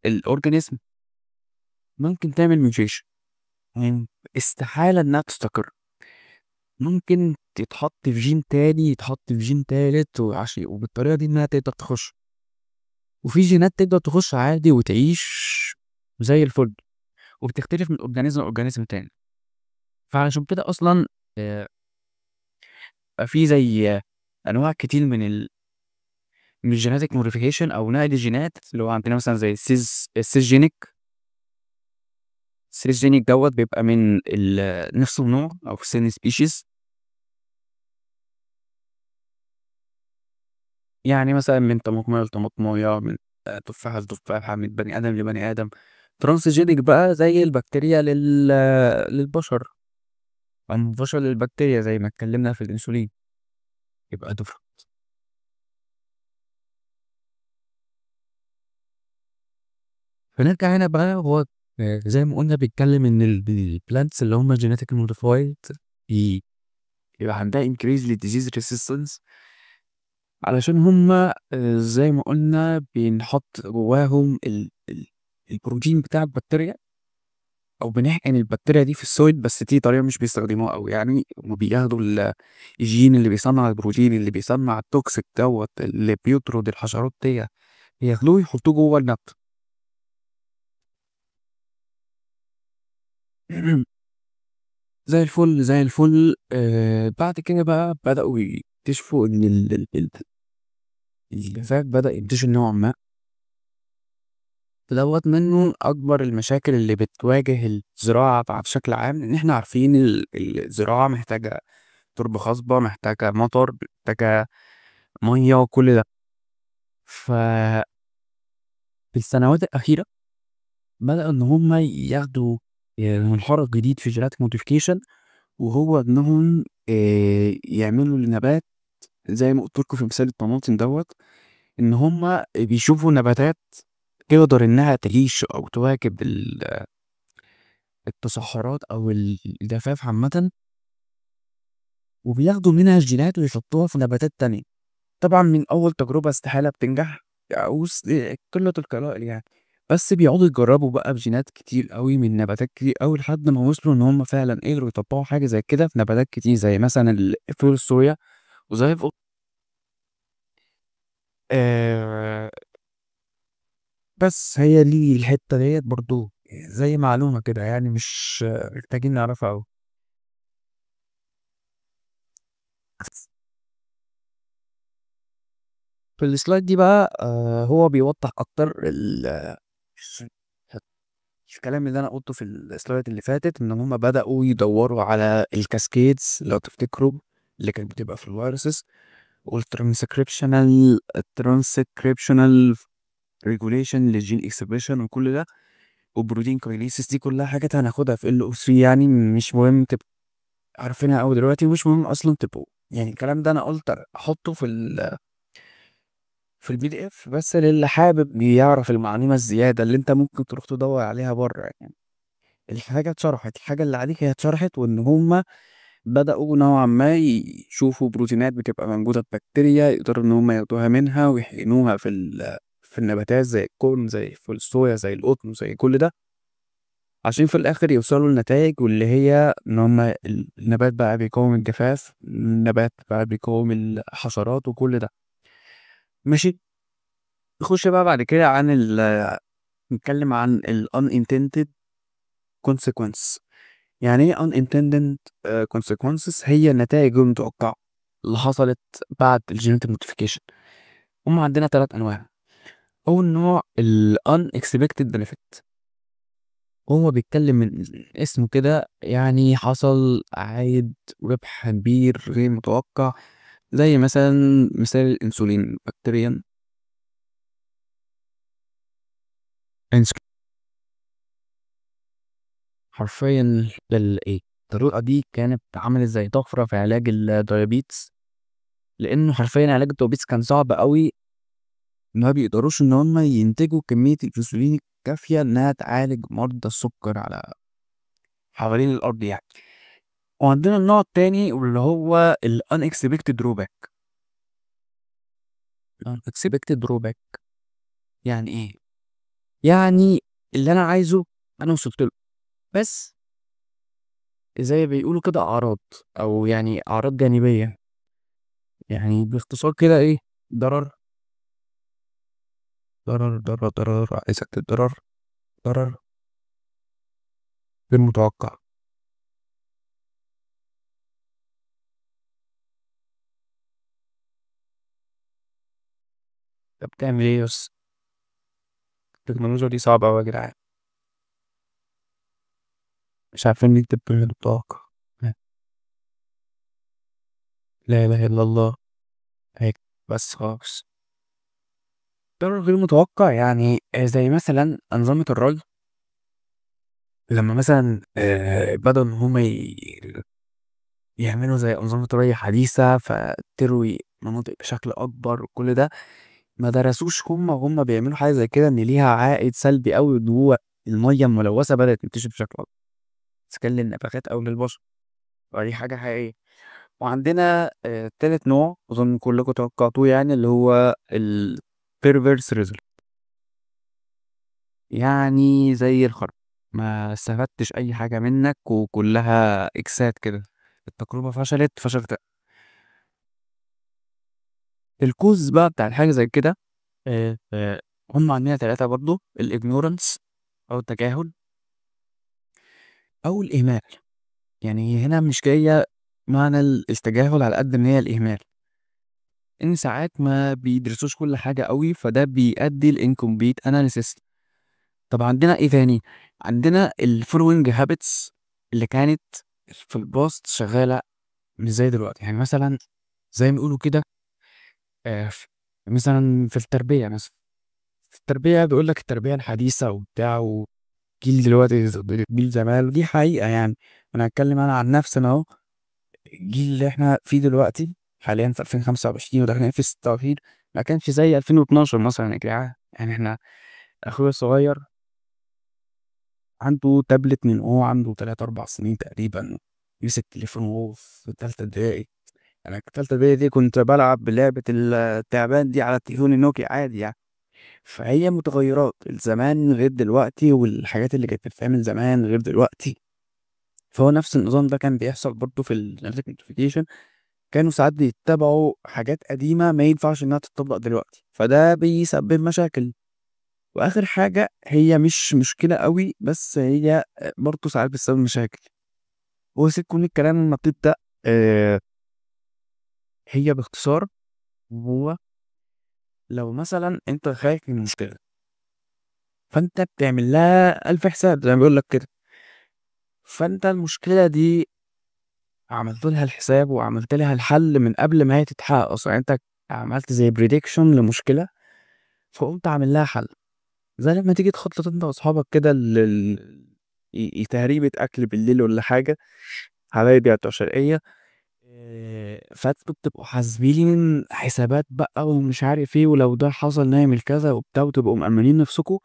الاورجانيزم ممكن تعمل ميوتيشن، يعني استحالة انها تستقر. ممكن تتحط في جين تاني، يتحط في جين تالت، وبالطريقة دي انها تقدر تخش. وفي جينات تقدر تخش عادي وتعيش زي الفل، وبتختلف من اورجانيزم لاورجانيزم تاني. فعشان كده اصلا بقى في زي انواع كتير من الجيناتيك موديفيكيشن او نقل الجينات، اللي هو عندنا مثلا زي السيسجينيك دوت بيبقى من نفس النوع او سين سبيشيز. يعني مثلا من طماطمايه لطماطمايه، من تفاحه لتفاحه، من بني ادم لبني ادم. ترانسجينيك بقى زي البكتيريا للبشر، عن البشر للبكتيريا زي ما اتكلمنا في الانسولين، يبقى دفع. فنرجع هنا بقى، هو زي ما قلنا بيتكلم ان البلانتس اللي هم جينيتيك موديفايد يبقى عندها انكريز للديزيز ريسيستنس، علشان هم زي ما قلنا بنحط جواهم البروتين بتاع البكتيريا، او بنحقن البكتيريا دي في السويل. بس دي طريقه مش بيستخدموها قوي يعني، هم بياخدوا الجين اللي بيصنع البروتين اللي بيصنع التوكسيك دوت اللي بيطرد الحشرات دي، ياخدوه يحطوه جوه النبته. زي الفل زي الفل. بعد كده بقى بدأوا يكتشفوا إن الجفاف بدأ ينتشر نوعا ما. دوت منه أكبر المشاكل اللي بتواجه الزراعة بشكل عام، لأن إحنا عارفين الزراعة محتاجة تربة خصبة، محتاجة مطر، محتاجة مية وكل ده. ففي السنوات الأخيرة بدأوا إن هما ياخدوا منحرف جديد في جيناتيك موديفيكيشن، وهو إنهم يعملوا لنبات زي ما قلت لكم في مثال الطماطم دوت، إن هما بيشوفوا نباتات تقدر إنها تعيش أو تواكب التصحرات أو الجفاف عامة، وبياخدوا منها الجينات ويحطوها في نباتات تانية. طبعا من أول تجربة استحالة بتنجح، أو قلة القلائل يعني، بس بيقعدوا يجربوا بقى بجينات كتير قوي من نباتات كتير قوي لحد ما وصلوا إن هم فعلا قدروا يطبقوا حاجة زي كده في نباتات كتير، زي مثلا فول الصويا وزي آه بس هي دي الحتة ديت برضو زي معلومة كده، يعني مش محتاجين نعرفها أوي. في السلايد دي بقى هو بيوضح أكتر الكلام اللي أنا قلته في السلايد اللي فاتت، إن هما بدأوا يدوروا على الكاسكيدز لو تفتكروا، اللي كانت بتبقى في الفيروسز، والترانسكريبشنال ريجوليشن للجين اكسبريشن وكل ده، وبروتين كاينيسيس. دي كلها حاجات هناخدها في ال او 3، يعني مش مهم تبقوا عارفينها قوي دلوقتي، ومش مهم اصلا تبقوا يعني الكلام ده انا قلت احطه في البي دي اف بس للي حابب يعرف المعلومه الزياده اللي انت ممكن تروح تدور عليها بره يعني. الحاجه اتشرحت، الحاجه اللي عليك هي اتشرحت، وان هما بدأوا نوعا ما يشوفوا بروتينات بتبقى موجودة في بكتيريا، يقدروا إن هم ياخدوها منها ويحقنوها في النباتات زي الكورن، زي فول الصويا، زي القطن، زي كل ده، عشان في الآخر يوصلوا لنتائج، واللي هي إن هم النبات بقى بيقاوم الجفاف، النبات بقى بيقاوم الحشرات وكل ده. ماشي. نخش بقى بعد كده نتكلم عن ال unintended consequence. يعني ايه unintended consequences؟ هي النتائج المتوقعة اللي حصلت بعد الجينيتك موديفيكيشن. هم عندنا 3 انواع. اول نوع ال unexpected benefit، هو بيتكلم من اسمه كده، يعني حصل عائد ربح كبير غير متوقع، زي مثلا مثال الانسولين بكتيريا. حرفيا ايه الطريقة دي كانت عملت زي طفرة في علاج الدايابيتس، لانه حرفيا علاج الدايابيتس كان صعب قوي، ما بيقدروش ان هم ينتجوا كمية الانسولين الكافية انها تعالج مرضى السكر على حوالين الارض يعني. وعندنا النوع التاني واللي هو ال unexpected drawback. unexpected drawback يعني ايه؟ يعني اللي انا عايزه انا وصلت له، بس زي بيقولوا كده اعراض، او يعني اعراض جانبية، يعني باختصار كده ايه؟ ضرر ضرر عايزك ضرر، ضرر غير متوقع. طب بتعمل ايه بس؟ التكنولوجيا دي صعبة أوي يا جدعان، مش عارفين نكتب غير الطاقة. لا إله إلا الله. هيك بس خالص. ضرر غير متوقع يعني زي مثلا أنظمة الري، لما مثلا بدأوا إن هما يعملوا زي أنظمة ري حديثة فتروي مناطق بشكل أكبر وكل ده، ما درسوش هما وهما بيعملوا حاجة زي كده إن ليها عائد سلبي أوي، إن هو المية الملوثة بدأت تنتشر بشكل أكبر، إذا كان للنباتات أو للبشر، ودي حاجة حقيقية. وعندنا تالت نوع أظن كلكم توقعتوه، يعني اللي هو ال perverse result، يعني زي الخرا، ما استفدتش أي حاجة منك وكلها إكسات كده، التجربة فشلت. الكوز بقى بتاع الحاجة زي كده هم عندنا 3 برضو: الإجنورنس أو التجاهل، او الاهمال. يعني هنا مش جايه معنى التجاهل على قد ان هي الاهمال، ان ساعات ما بيدرسوش كل حاجه قوي، فده بيؤدي الانكمبليت اناليسيس. طب عندنا ايه تاني؟ عندنا الفولوينج هابتس اللي كانت في الباست شغاله مش زي دلوقتي. يعني مثلا زي ما يقولوا كده، ف مثلًا في التربية مثلًا، في التربية بيقول لك التربية الحديثة وبتاع، وجيل دلوقتي غير جيل زمان، ودي حقيقة يعني. أنا هاتكلم عن نفسي أنا أهو. الجيل اللي إحنا فيه دلوقتي حاليًا في 2025 وداخلين في 26 ما كانش زي 2012 مثلًا يا جدعان. يعني إحنا أخويا الصغير عنده تابلت من وهو عنده 3، 4 سنين تقريبًا، مسك تليفون وهو في تالتة ابتدائي. أنا في تالتة ابتدائي دي كنت بالعب بلعبة التعبان دي على التليفون النوكيا عادي يعني. فهي متغيرات الزمان غير دلوقتي، والحاجات اللي كانت بتتعمل زمان غير دلوقتي. فهو نفس النظام ده كان بيحصل برضه في الجينيتك موديفيكيشن. كانوا ساعات بيتبعوا حاجات قديمة ما ينفعش انها تتطبق دلوقتي، فده بيسبب مشاكل. واخر حاجة هي مش مشكلة قوي، بس هي برضه ساعات بتسبب مشاكل. وسيكون الكلام لما بتبدأ آه، هي باختصار، هو لو مثلا انت خايف من مشكلة، فانت بتعمل لها الف حساب زي ما بيقول لك كده. فانت المشكلة دي عملت لها الحساب وعملت لها الحل من قبل ما هي تتحقق اصلا. يعني انت عملت زي بريدكشن لمشكلة، فقمت عامل لها حل. زي لما تيجي تخطط انت واصحابك كده تهريبة اكل بالليل ولا حاجة، حبايبي بتوع شرقية، فانتوا بتبقوا حاسبين حسابات بقى ومش عارف ايه، ولو ده حصل نعمل كذا وبتاع، وتبقوا مأمنين نفسكوا.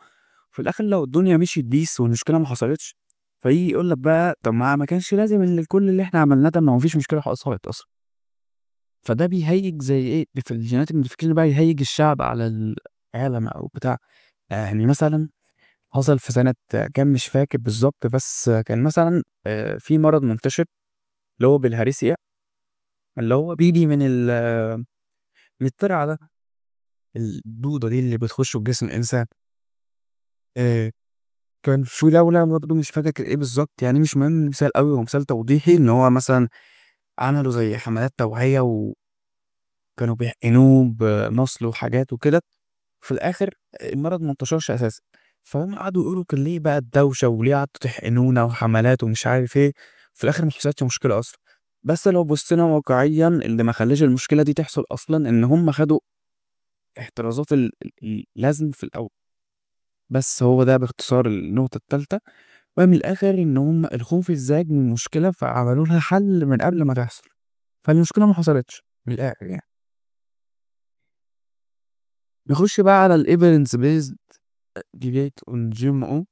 في الاخر لو الدنيا مشيت بيس والمشكلة ما حصلتش، فيجي يقول لك بقى طب ما كانش لازم ان كل اللي احنا عملناه ده، ما فيش مشكلة حصلت اصلا. فده بيهيج زي ايه في الجينات الموديفيكيشن بقى، يهيج الشعب على العالم او بتاع. يعني مثلا حصل في سنة كام مش فاكر بالظبط، بس كان مثلا في مرض منتشر اللي هو بالهارسيا، اللي هو بيجي من الترعة ده، الدودة دي اللي بتخش في جسم الإنسان. آه، كان في دولة برضه مش فاكر ايه بالظبط، يعني مش مهم، مثال قوي، هو مثال توضيحي ان هو مثلا عملوا زي حملات توعية وكانوا بيحقنوه بمصل وحاجات وكده. في الاخر المرض ما انتشرش اساسا. فهم قعدوا يقولوا كان ليه بقى الدوشه، وليه قعدتوا تحقنونا وحملات ومش عارف ايه. في الاخر ما حصلتش مشكله اصلا. بس لو بصينا واقعيا، اللي ما خلاش المشكله دي تحصل اصلا ان هم خدوا احترازات اللازم في الاول. بس هو ده باختصار النقطه الثالثه. ومن الاخر ان هم الخوف الزايد من المشكله، فعملوا لها حل من قبل ما تحصل، فالمشكله ما حصلتش من الاخر يعني. نخش بقى على الايفيدنس بيزد ديبيت اون جي ام او،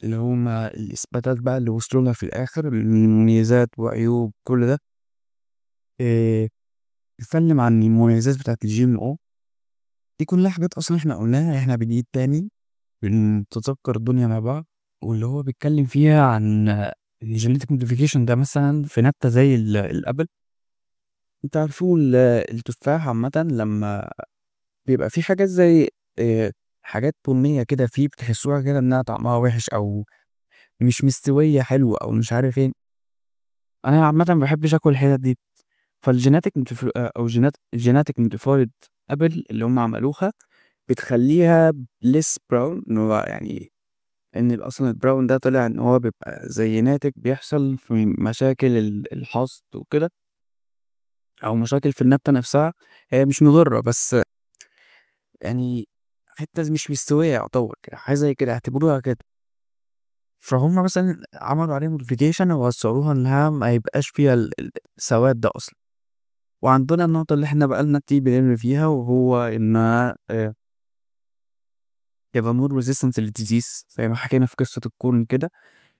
اللي هما الإثباتات بقى اللي وصلوا لها في الآخر، المميزات وعيوب كل ده. إيه، نتكلم عن المميزات بتاعت الجي ام او. دي كلها حاجات أصلا احنا قلناها، احنا بنعيد تاني، بنتذكر الدنيا مع بعض. واللي هو بيتكلم فيها عن الجينيتك موديفيكيشن ده، مثلا في نبتة زي الأبل. انت عارفوا التفاح عامة لما بيبقى فيه حاجات زي إيه، حاجات بنية كده فيه، بتحسوها كده إنها طعمها وحش أو مش مستوية حلو أو مش عارف ايه. أنا عامة مبحبش آكل الحتت دي. فالجيناتيك او جيناتيك موديفايد ابل اللي هم عملوها بتخليها ليس براون، ان هو يعني ان اصلا البراون ده طلع ان هو بيبقى زي ناتج بيحصل في مشاكل الحصد وكده، او مشاكل في النبتة نفسها. هي مش مضرة، بس يعني حتة مش مستوية يعتبر كده، حاجة زي كده اعتبروها كده. فهم مثلا عملوا عليها موديفيكيشن ووصلوها انها ما يبقاش فيها السواد ده اصلا. وعندنا النقطة اللي احنا بقالنا كتير بنرمي فيها، وهو إنها يبقى مور ريزيستنس للديزيز، زي ما حكينا في قصة الكون كده.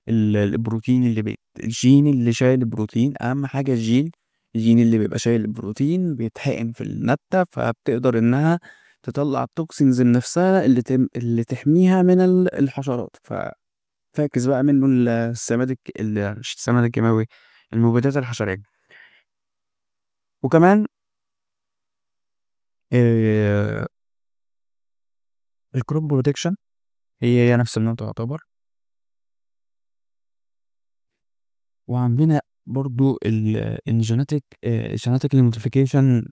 البروتين الجين اللي شايل البروتين، أهم حاجة الجين اللي بيبقى شايل البروتين بيتحقن في النبتة، فبتقدر إنها تطلع التوكسينز لنفسها اللي تحميها من الحشرات. فاكس بقى منه مش السماد الكيماوي، المبيدات الحشرية. وكمان آه، الكروب بروتكشن هي نفس النقطة تعتبر. وعندنا برضو الجينيتك موديفيكيشن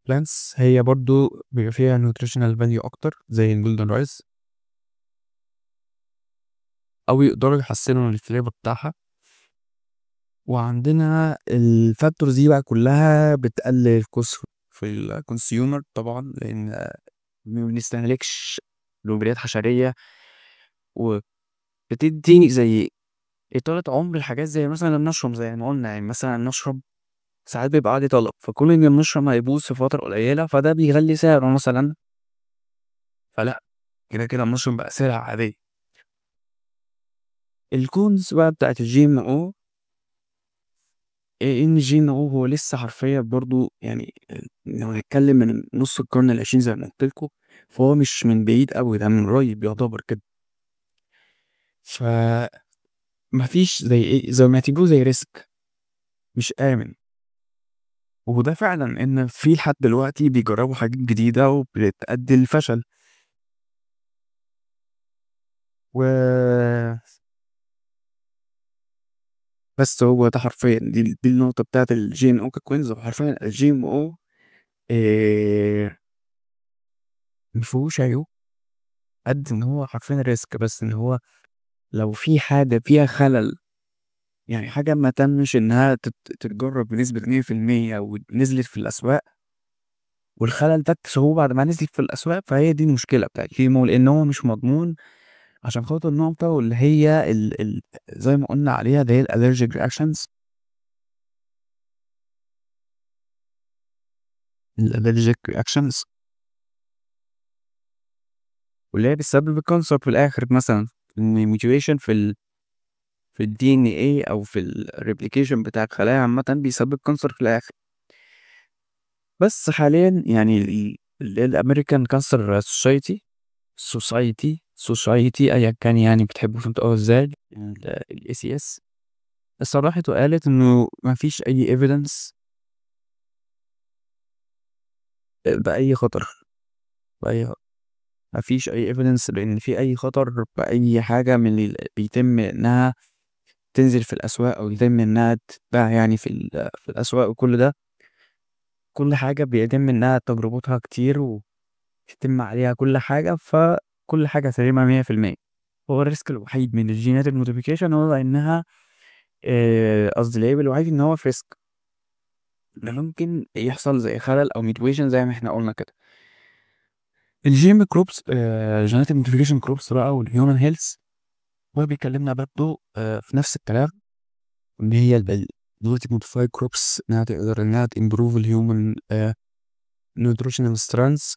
بلانتس، هي برضو بيبقى فيها نيوتريشنال فاليو اكتر زي الجولدن رايس، او يقدروا يحسنوا من الفليفر بتاعها. وعندنا الفاكتورز دي بقى كلها بتقلل الكسر في الكونسيومر طبعا، لان ما بنستهلكش لوبريات حشريه، وبتدي زي إطالة عمر الحاجات، زي مثلا النشرم زي ما قلنا. يعني مثلا النشرم ساعات بيبقى عليه طلب، فكل ان النشرم هيبوظ في فترة قليلة فده بيغلي سعره مثلا. فلا، كده كده النشرم بقى سلعة عادية. الكونز بقى بتاعت الجي ام او، ان الجي ام او هو لسه حرفيا برضو يعني، لو هنتكلم من نص القرن العشرين زي ما قلت لكم، فهو مش من بعيد قوي، ده من قريب يعتبر كده. ف مفيش زي ايه، زي ما تجيبوه زي ريسك، مش آمن. وده فعلا ان في لحد دلوقتي بيجربوا حاجات جديدة وبتأدي للفشل. و بس هو ده حرفيا، دي النقطة بتاعت الجي ان او ككوينز. حرفيا الجي ام او مفيهوش عيوب قد ان هو حرفيا ريسك، بس ان هو لو في حاجة فيها خلل، يعني حاجة ما تمش انها تتجرب بنسبة 100% ونزلت في الأسواق، والخلل ده اكتشفوه بعد ما نزلت في الأسواق، فهي دي المشكلة بتاعت الجي ام او، لأن هو مش مضمون. عشان خاطر النقطة واللي هي زي ما قلنا عليها، اللي هي الالرجيك رياكشنز. الالرجيك رياكشنز واللي هي بتسبب الكانسر في الاخر، مثلا الميوتيشن في الدي ان ايه او في الريبليكيشن بتاع الخلايا عامة بيسبب كانسر في الاخر. بس حاليا يعني اللي هي الامريكان كانسر سوسايتي ايا كان، يعني بتحبوا تنطقوها ازاي، الاي سي اس، صرحت وقالت انه ما فيش اي ايفيدنس باي خطر، باي مفيش اي ايفيدنس بان في اي خطر باي حاجه من اللي بيتم انها تنزل في الاسواق او يتم انها تتباع يعني في الاسواق. وكل ده، كل حاجه بيتم انها تجربتها كتير ويتم عليها كل حاجه، فكل حاجه سليمه 100%. هو الريسك الوحيد من الجينات الموديفيكيشن هو انها قصدي العيب الوحيد ان هو في ريسك، ده ممكن يحصل زي خلل او ميوتيشن زي ما احنا قلنا كده. الجيم كروبس، جينات موديفيكيشن كروبس بقى، والهيومن هيلث، هو بيكلمنا برضه في نفس الكلام، ان هي دلوقتي موديفاي كروبس انها تقدر انها تمبروف الهيومن نيوتريشنال سترانس،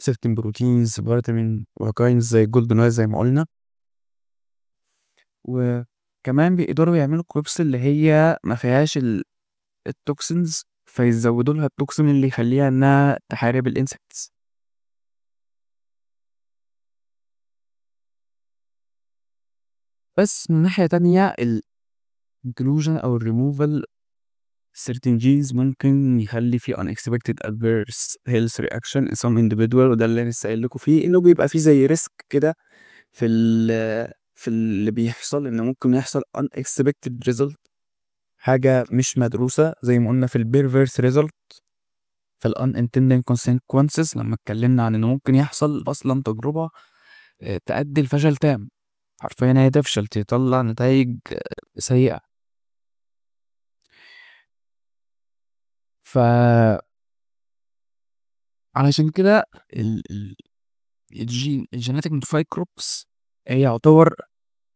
سيرتين بروتينز فيتامين وكاينز زي الجولدن زي ما قلنا. وكمان بيقدروا يعملوا كروبس اللي هي ما فيهاش التوكسينز، فيزودوا لها التوكسين اللي يخليها انها تحارب الانسكتس. بس من ناحية تانية الانكلوجن او الريموفال certain genes ممكن يخلي في unexpected adverse health reaction in some individual، وده اللي انا لسه قايل لكم فيه، انه بيبقى فيه زي ريسك كده في اللي بيحصل، ان ممكن يحصل unexpected result، حاجة مش مدروسة، زي ما قلنا في البيرفيرس result، في unintended consequences لما اتكلمنا عن انه ممكن يحصل اصلا تجربة تؤدي لفشل تام، حرفيا هي تفشل تطلع نتائج سيئة. ف علشان كده الجيناتيك موديفايد كروبس هي يعتبر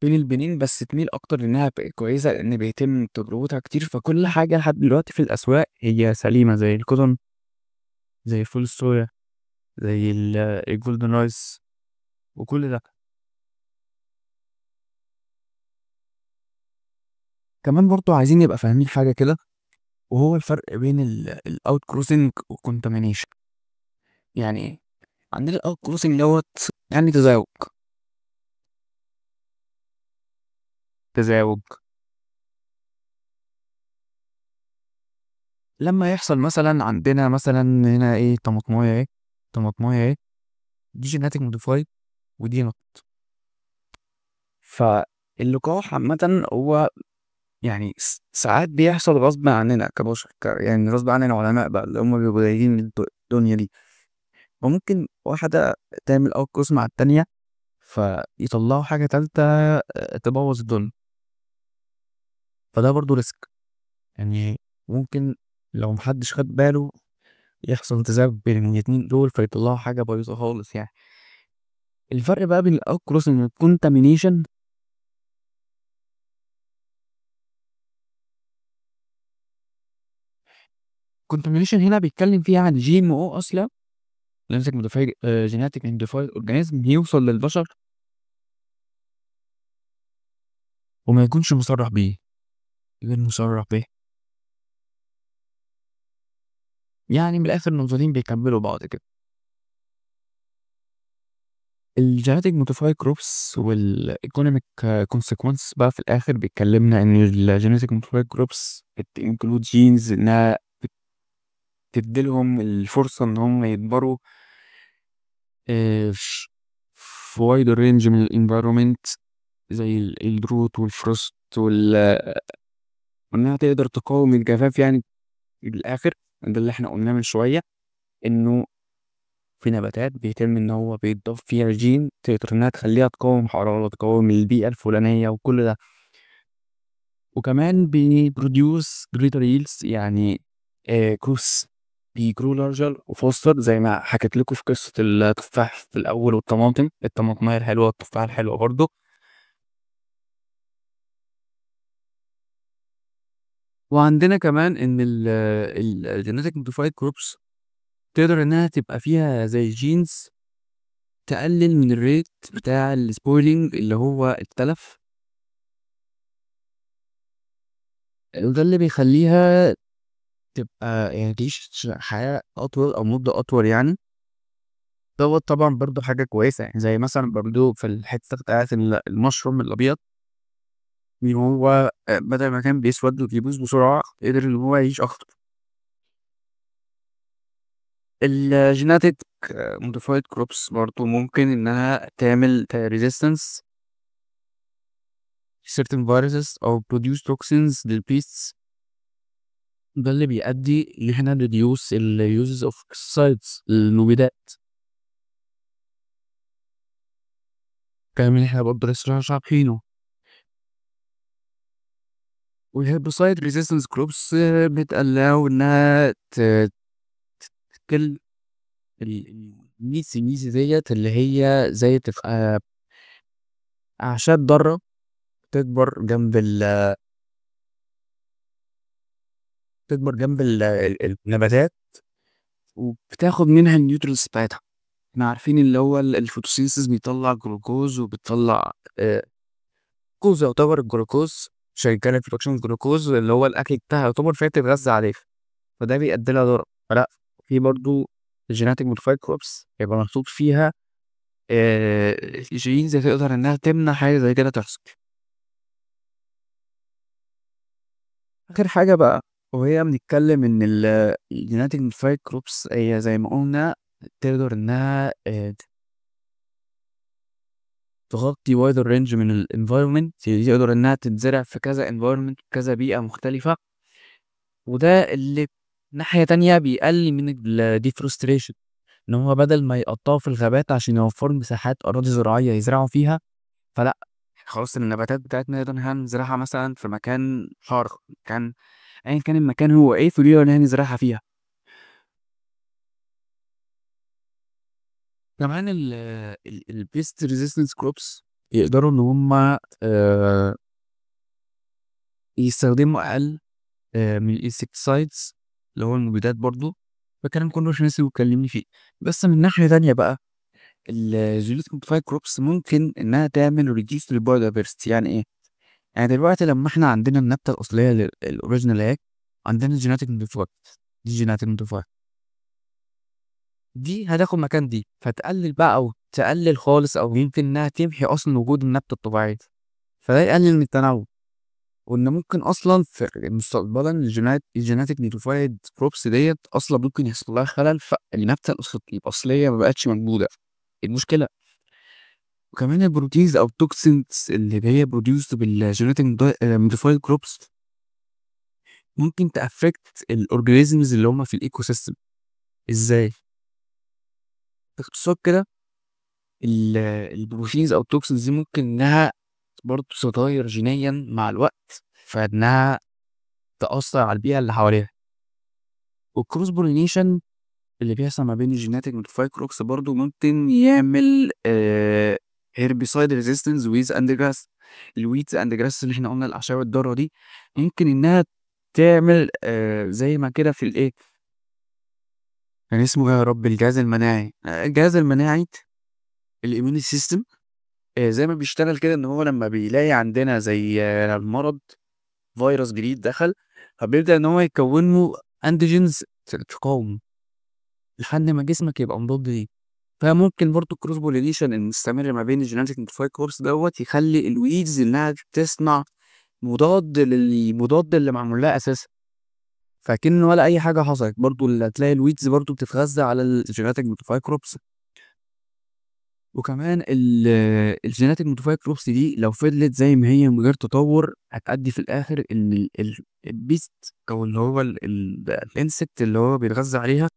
بين البنين، بس تميل اكتر انها بقت كويسه لان بيتم تجربتها كتير، فكل حاجه لحد دلوقتي في الاسواق هي سليمه، زي الكوتون، زي فول الصويا، زي الجولدن رايس، وكل ده. كمان برضو عايزين نبقى فاهمين حاجه كده، وهو الفرق بين الاوت كروسنج والكونتامينيشن. يعني ايه؟ عندنا الاوت كروسنج دوت يعني تزاوج. لما يحصل مثلا عندنا مثلا هنا ايه، طماطمايه ايه، دي جيناتيك موديفايد ودي نوت. اللقاح عامة هو يعني ساعات بيحصل غصب عننا كبشر، يعني غصب عن العلماء بقى اللي هم بيبقوا جايين من الدنيا دي، وممكن واحدة تعمل أوكروس مع التانية فيطلعوا حاجة تالتة تبوظ الدنيا. فده برضو ريسك، يعني ممكن لو محدش خد باله يحصل تزاوج بين الاتنين دول فيطلعوا حاجة بايظة خالص يعني. الفرق بقى بين الأوكروس إن الكونتامينيشن، الكونتامينيشن هنا بيتكلم فيها عن جي ام او أصلا، جينيتك موديفايد، جينيتك موديفايد اورجانيزم يوصل للبشر وما يكونش مصرح بيه، غير مصرح به. يعني من الآخر نقطتين بيكملوا بعض كده. الجينيتك موديفايد جروبس والايكونوميك كونسيكونس بقى في الآخر بيتكلمنا إن الجينيتك موديفايد جروبس بتنكلود جينز إنها تديلهم الفرصة إن هم يكبروا في وايد رينج من الانفايرومنت زي الدروت والفروست وإنها تقدر تقاوم الجفاف يعني. الآخر ده اللي احنا قلناه من شوية، إنه في نباتات بيتم إن هو بيتضاف فيها جين تقدر إنها تخليها تقاوم حرارة، تقاوم البيئة الفلانية وكل ده. وكمان بيبروديوس جريتر ييلز، يعني كوس بيجرو لارجر وفاستر زي ما حكيت لكم في قصة التفاح في الأول، والطماطم، الطماطمية الحلوة والتفاحة الحلوة برضه. وعندنا كمان إن الجينيتك موديفايد جروبس تقدر إنها تبقى فيها زي جينز تقلل من الريت بتاع السبويلينج اللي هو التلف، وده اللي بيخليها تبقى يعني تعيش حياة أطول أو مدة أطول يعني. دوت طبعا برضو حاجة كويسة، يعني زي مثلا برضو في الحتة بتاعت المشروم الأبيض، إن هو بدل ما كان بيسود وبيبوظ بسرعة قدر إن هو يعيش أكتر. الجيناتيك موديفايد كروبس برضو ممكن إنها تعمل resistance certain viruses أو produce toxins للبيستس. ده اللي بيؤدي إن احنا reduce ال uses of pesticides المبيدات. كلام اللي احنا برضه لسه شارحينه. والهيربسايد ريزيستنس جروبس بتقلقوا إنها تكل الميسي ديت اللي هي زي تبقى أعشاب ضارة تكبر جنب تكبر جنب النباتات وبتاخد منها النيوترينز بتاعتها. احنا عارفين اللي هو الفوتوسينثيز بيطلع جلوكوز وبتطلع جلوكوز، يعتبر الجلوكوز شغال في برودكشن الجلوكوز اللي هو الأكل بتاعها يعتبر فيها بتتغذى عليه، فده بيؤدي لها ضرر. فلا، في برضو الجيناتيك موديفايد كروبس يبقى مكتوب فيها جينز تقدر إنها تمنع حاجة زي كده تحصل. آخر حاجة بقى، وهي بنتكلم إن الجيناتيك موديفايد كروبس هي زي ما قلنا تقدر إنها تغطي وايدر رينج من الانفايرمنت، تقدر إنها تتزرع في كذا انفايرمنت كذا بيئة مختلفة. وده اللي ناحية تانية بيقلل من الديفروستريشن، إن هو بدل ما يقطعوا في الغابات عشان يوفروا مساحات أراضي زراعية يزرعوا فيها، فلا، خلاص النباتات بتاعتنا نقدر نزرعها مثلا في مكان حار، مكان ايا كان المكان هو ايه، فدي نقدر نزرعها فيها. كمان البيست ريزيستنس كروبس يقدروا ان هم يستخدموا اقل من الانسكتسايدز اللي هو المبيدات برضو. فالكلام كله مش ناسي وكلمني فيه. بس من ناحية تانية بقى، الجينيتك موديفايد كروبس ممكن انها تعمل ريديوس للبايودايفرستي. يعني ايه؟ يعني دلوقتي لما احنا عندنا النبتة الأصلية الأوريجينال اهي، عندنا الجيناتيك موديفايد، دي جيناتيك موديفايد دي هتاخد مكان دي، فتقلل بقى أو تقلل خالص أو يمكن إنها تمحي أصلا وجود النبتة الطبيعية. فده يقلل من التنوع، وإن ممكن أصلا في مستقبلا الجيناتيك موديفايد كروبس ديت أصلا ممكن يحصل لها خلل فالنبتة الأصلية مبقتش موجودة. المشكلة وكمان البروتينز او التوكسينز اللي هي بروديوسد بالجينيتك موديفايد كروبس ممكن تأفكت الاورجانيزمز اللي هم في الايكو سيستم. ازاي؟ باختصار كده، البروتينز او التوكسينز دي ممكن انها برضه تتغير جينيا مع الوقت، فانها تأثر على البيئة اللي حواليها. والكروس بولينيشن اللي بيحصل ما بين الجيناتيك موديفايد كروبس برضه ممكن يعمل هيربيسايد ريزيستنس ويز اند جراس. الويدز اند جراس اللي احنا قلنا الاعشاب الضاره دي ممكن انها تعمل زي ما كده في الايه، كان اسمه ايه يا رب، الجهاز المناعي. الجهاز المناعي الاميوني سيستم زي ما بيشتغل كده، ان هو لما بيلاقي عندنا زي المرض، فيروس جديد دخل، فبيبدأ ان هو يكون له انتيجينز تقاوم لحد ما جسمك يبقى مضاد ليه. فممكن برضو الكروس بولينيشن المستمر ما بين الجيناتيك موديفايد كورس دوت يخلي الويدز انها تصنع مضاد للمضاد اللي معمول لها اساسا، فكأن ولا اي حاجه حصلت. برضو اللي هتلاقي الويدز برضو بتتغذى على الجيناتيك موديفايد كروبس. وكمان الجيناتيك موديفايد كروبس دي لو فضلت زي ما هي من غير تطور، هتأدي في الاخر ان البيست او اللي هو الانسكت اللي هو بيتغذى عليها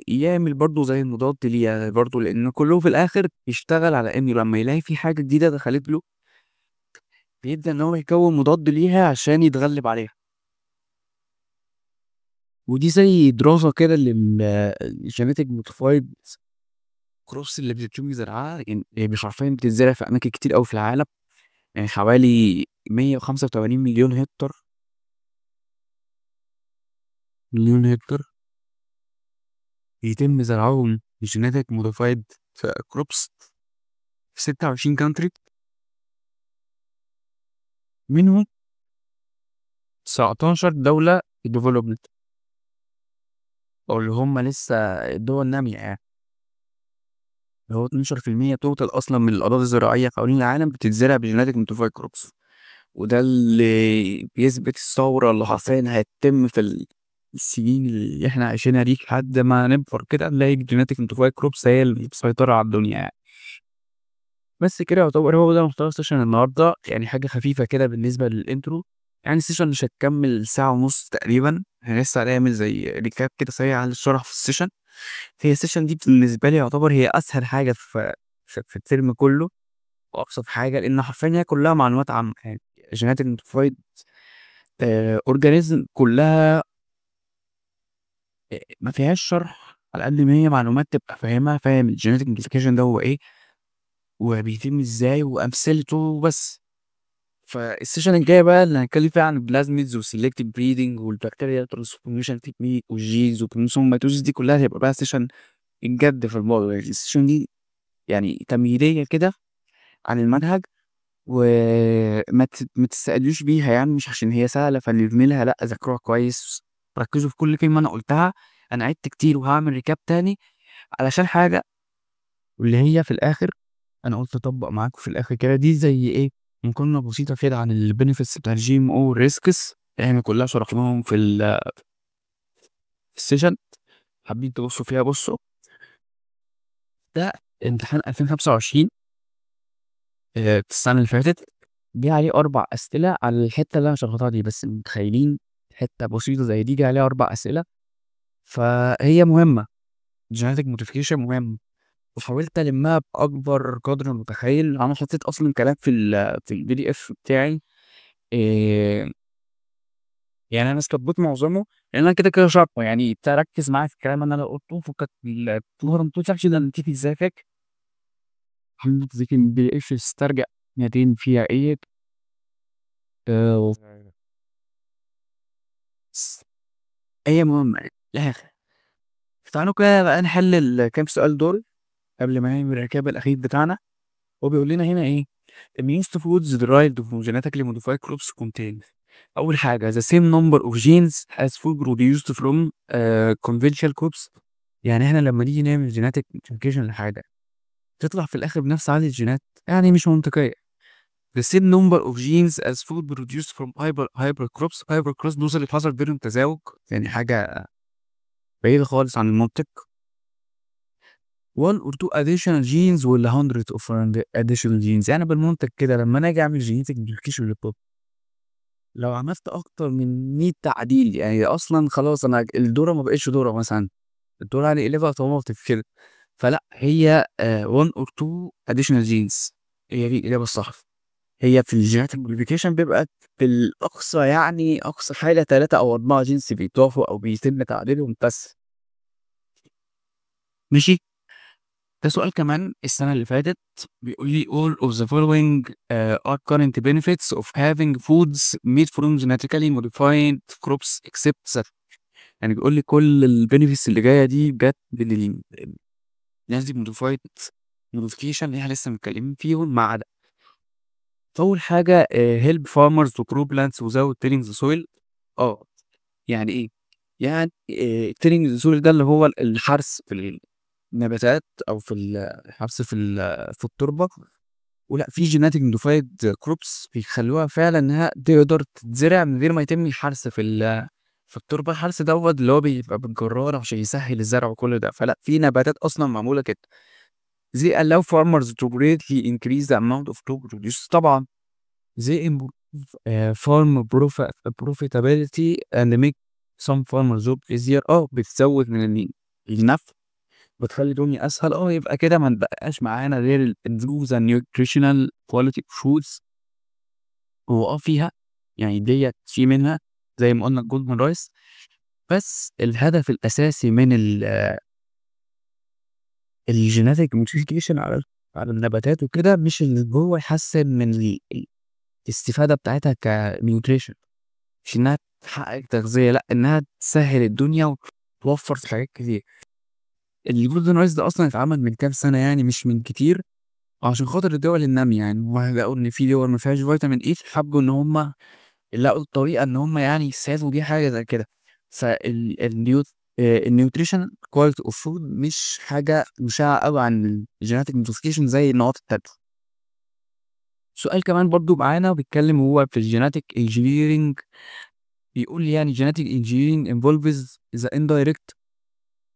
يعمل برضه زي المضاد ليها برضه، لان كله في الاخر يشتغل على انه لما يلاقي في حاجه جديده دخلت له بيبدا ان هو يكون مضاد ليها عشان يتغلب عليها. ودي زي دراسه كده للجينيتك موديفايد كروبس اللي بتتم زرعها، يعني مش عارفين بتتزرع في اماكن كتير قوي في العالم، يعني حوالي 185 مليون هكتار، مليون هكتار يتم زرعهم جينيتك موديفايد كروبس في 26 كانتري، منهم 19 دولة ديفلوبمنت، او اللي هم لسه الدول نامية يعني. اللي هو 12% توتال اصلا من الاراضي الزراعية حوالين العالم بتتزرع بجيناتيك موديفايد كروبس. وده اللي بيثبت الثورة اللي حرفيا هتتم في السنين اللي احنا عايشينها دي، لحد ما نكبر كده نلاقي الجيناتيك موديفايد كروبس هي اللي مسيطرة على الدنيا يعني. بس كده يعتبر هو ده محتوى سيشن النهارده، يعني حاجة خفيفة كده بالنسبة للإنترو. يعني السيشن مش هتكمل ساعة ونص تقريبا، احنا لسه هنعمل زي ريكاب كده سريع عن الشرح في السيشن. هي السيشن دي بالنسبة لي يعتبر هي أسهل حاجة في الترم كله، وأبسط حاجة، لأن حرفيا هي كلها معلومات عامة يعني. جينات الموديفايد أورجانيزم كلها ما فيهاش شرح، على قد ما هي معلومات تبقى فاهمها، فاهم الجينيتك موديفيكيشن ده هو إيه وبيتم إزاي وأمثلته بس. فالسيشن الجاي بقى اللي هنتكلم فيها عن البلازميدز والسيلكتيف بريدنج والبكتيريا ترانسفورميشن تكنيك والجينز والكروموسوماتوزيس، دي كلها هتبقى بقى سيشن الجد في الموضوع. يعني السيشن دي يعني تمهيدية كده عن المنهج، ما تستقلوش بيها، يعني مش عشان هي سهلة فنرميلها، لأ ذاكروها كويس، ركزوا في كل كلمة أنا قلتها. أنا عدت كتير وهعمل ريكاب تاني علشان حاجة، واللي هي في الآخر أنا قلت أطبق معاكم في الآخر كده. دي زي إيه، مقارنة بسيطة كده عن البينيفيتس بتاع الجي ام او ريسكس، احنا كلها شرحناهم في السيشن. حابين تبصوا فيها بصوا. ده امتحان 2025 السنة اللي فاتت، جه عليه 4 أسئلة على الحتة اللي أنا شرحتها دي بس. متخيلين حتة بسيطة زي دي جه عليها 4 أسئلة؟ فهي مهمة، جينيتك موديفيكيشن مهم، وحاولت ألمها بأكبر قدر متخيل. أنا حطيت أصلا كلام في البي دي إف بتاعي، إيه يعني أنا استبدلت معظمه لأن أنا كده كده شرحه، يعني تركز معايا في الكلام اللي أنا قلته، فكك الظهر ما تقولش ده أنت إزاي فاكر. حملت زي البي دي إف استرجع نادين فيها إيه. آه، هي مهمة الآخر. تعالوا كده بقى نحل الكام سؤال دول قبل ما نعمل الركاب الأخير بتاعنا. هو بيقول لنا هنا إيه؟ means to foods derived from genetically modified crops contain. أول حاجة the same number of genes as food produced from conventional crops. يعني إحنا لما نيجي نعمل genetic modification لحاجة تطلع في الآخر بنفس عدد الجينات، يعني مش منطقية. the same number of genes as food produced from hybrid crops. hybrid crops دول اللي حصل بينهم تزاوج، يعني حاجة بعيدة خالص عن المنطق. one or two additional genes ولا hundreds of additional genes. يعني بالمنطق كده لما انا اجي اعمل genetic modification للطب، لو عملت اكتر من 100 تعديل يعني اصلا خلاص انا الدوره ما بقتش دوره مثلا، الدوره يعني قلبها طماطم كده. فلا هي one or two additional genes، هي دي الاجابه الصح. هي في الجينات الموديفيكيشن بيبقى في الاقصى يعني اقصى حاجه 3 او 4 جينز بيتوافقوا او بيتم تعديلهم بس. ماشي. ده سؤال كمان السنة اللي فاتت بيقول لي all of the following are current benefits of having foods made from genetically modified crops except that. يعني بيقول لي كل البينيفيتس اللي جاية دي جت من الناس دي modified modification اللي احنا لسه متكلمين فيهم ما عدا. فأول حاجة help farmers to grow plants without tilling the soil. اه يعني ايه؟ يعني tilling the soil ده اللي هو الحرث في النباتات او في الحرث في التربة. ولأ في genetic modified crops بيخلّوها فعلًا إنها تقدر تتزرع من غير ما يتم الحرث في التربة. الحرث دوّة اللي هو بيبقى بالجرار عشان يسهّل الزرع وكل ده. فلأ في نباتات أصلًا معمولة كده. They allow farmers to greatly increase the amount of crop produced طبعًا. They improve farm profitability and make some farmers job easier. بتزوّد من النفع، بتخلّي الدنيا أسهل. يبقى كده ما اتبقاش معانا غير الimprove the nutritional quality of foods. هو فيها يعني ديّة في منها زي ما قُلنا الgolden rice. بس الهدف الأساسي من الgenetic modification على النباتات وكده مش إن هو يحسّن من الاستفادة بتاعتها كnutrition، مش إنها تحقق تغذية، لأ إنها تسهّل الدنيا وتوفّر في حاجات كتير. الgolden rice ده أصلًا اتعمل من كام سنة يعني مش من كتير، عشان خاطر الدول النامية يعني هُم لقوا إن في دول ما فيهاش فيتامين E فحبّوا إن هُم لقوا الطريقة إن هم يعني يساعدوا بيها حاجة زي كده. النيوت الnutrition quality of food مش حاجة مشعة أوي عن الgenetic modification زي النقط التالتة. سؤال كمان برضه معانا بيتكلم هو في الgenetic engineering. بيقول لي يعني genetic engineering involves the indirect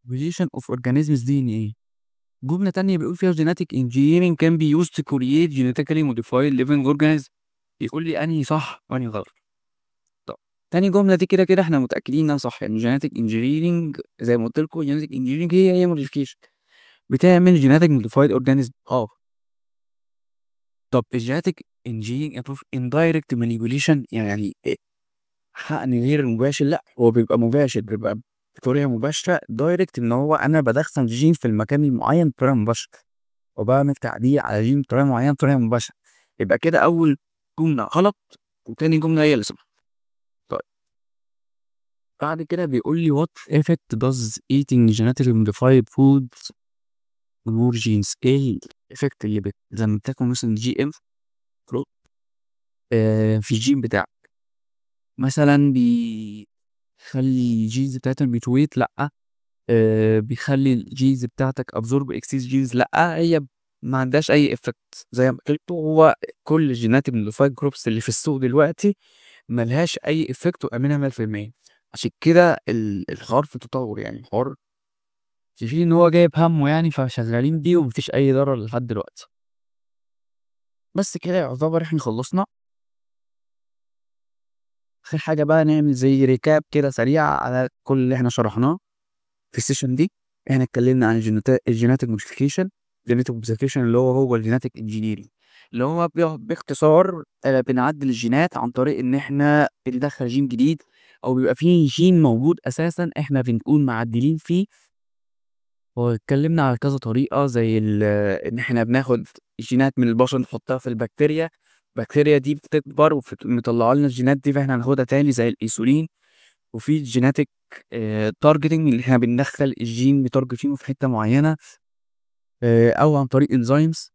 modification of organisms DNA. جملة تانية بيقول فيها genetic engineering can be used to create genetically modified living organisms. يقول لي أنهي صح وأنهي غلط. طب تاني جملة دي كده إحنا متأكدين إنها صح، إن genetic engineering زي ما قُلت لكم genetic engineering هي modification بتعمل genetic modified organism. طب الgenetic engineering improve indirect manipulation يعني حقن غير مباشر. لأ هو بيبقى مباشر، بيبقى بطريقة مباشرة direct إن هو أنا بادخّل gene في المكان المعين بطريقة مباشرة، وباعمل تعديل على gene بطريقة معينة بطريقة مباشرة. يبقى كده أول جملة غلط وتاني جملة هي اللي صح. طيب بعد كده بيقول لي what effect does eating genetically modified foods on your genes. ايه الإفكت اللي لما بتاكل مثلا GM fruit في الجين بتاعك مثلا بيخلي الجينز بتاعتك بتويت؟ لأ. بيخلي الجينز بتاعتك absorb excess جينز؟ لأ. هي ما عندهاش أي إفكت زي ما قلت. هو كل الجينات الموديفايد جروبس اللي في السوق دلوقتي ملهاش أي إفكت وآمنة 100%. عشان كده الحوار في تطور يعني الحوار شايفين إن هو جايب همّه يعني فشغالين بيه وما فيش أي ضرر لحد دلوقتي. بس كده يعتبر إحنا خلّصنا. آخر حاجة بقى نعمل زي recap كده سريع على كل اللي إحنا شرحناه في الsession دي. إحنا اتكلمنا عن الgenetic modification. genetic modification اللي هو الgenetic engineering اللي هو باختصار بنعدّل الجينات عن طريق إن إحنا بندخّل جين جديد أو بيبقى في جين موجود أساسًا إحنا بنكون معدّلين فيه. واتكلمنا على كذا طريقة زي إن إحنا بناخد جينات من البشر نحطها في البكتيريا. البكتيريا دي بتكبر مطلعة لنا الجينات دي فإحنا هناخدها تاني زي الأنسولين. وفي الجيناتيك تارجتنج اللي إحنا بندخل الجين متارجتينه في حتة معينة أو عن طريق enzymes.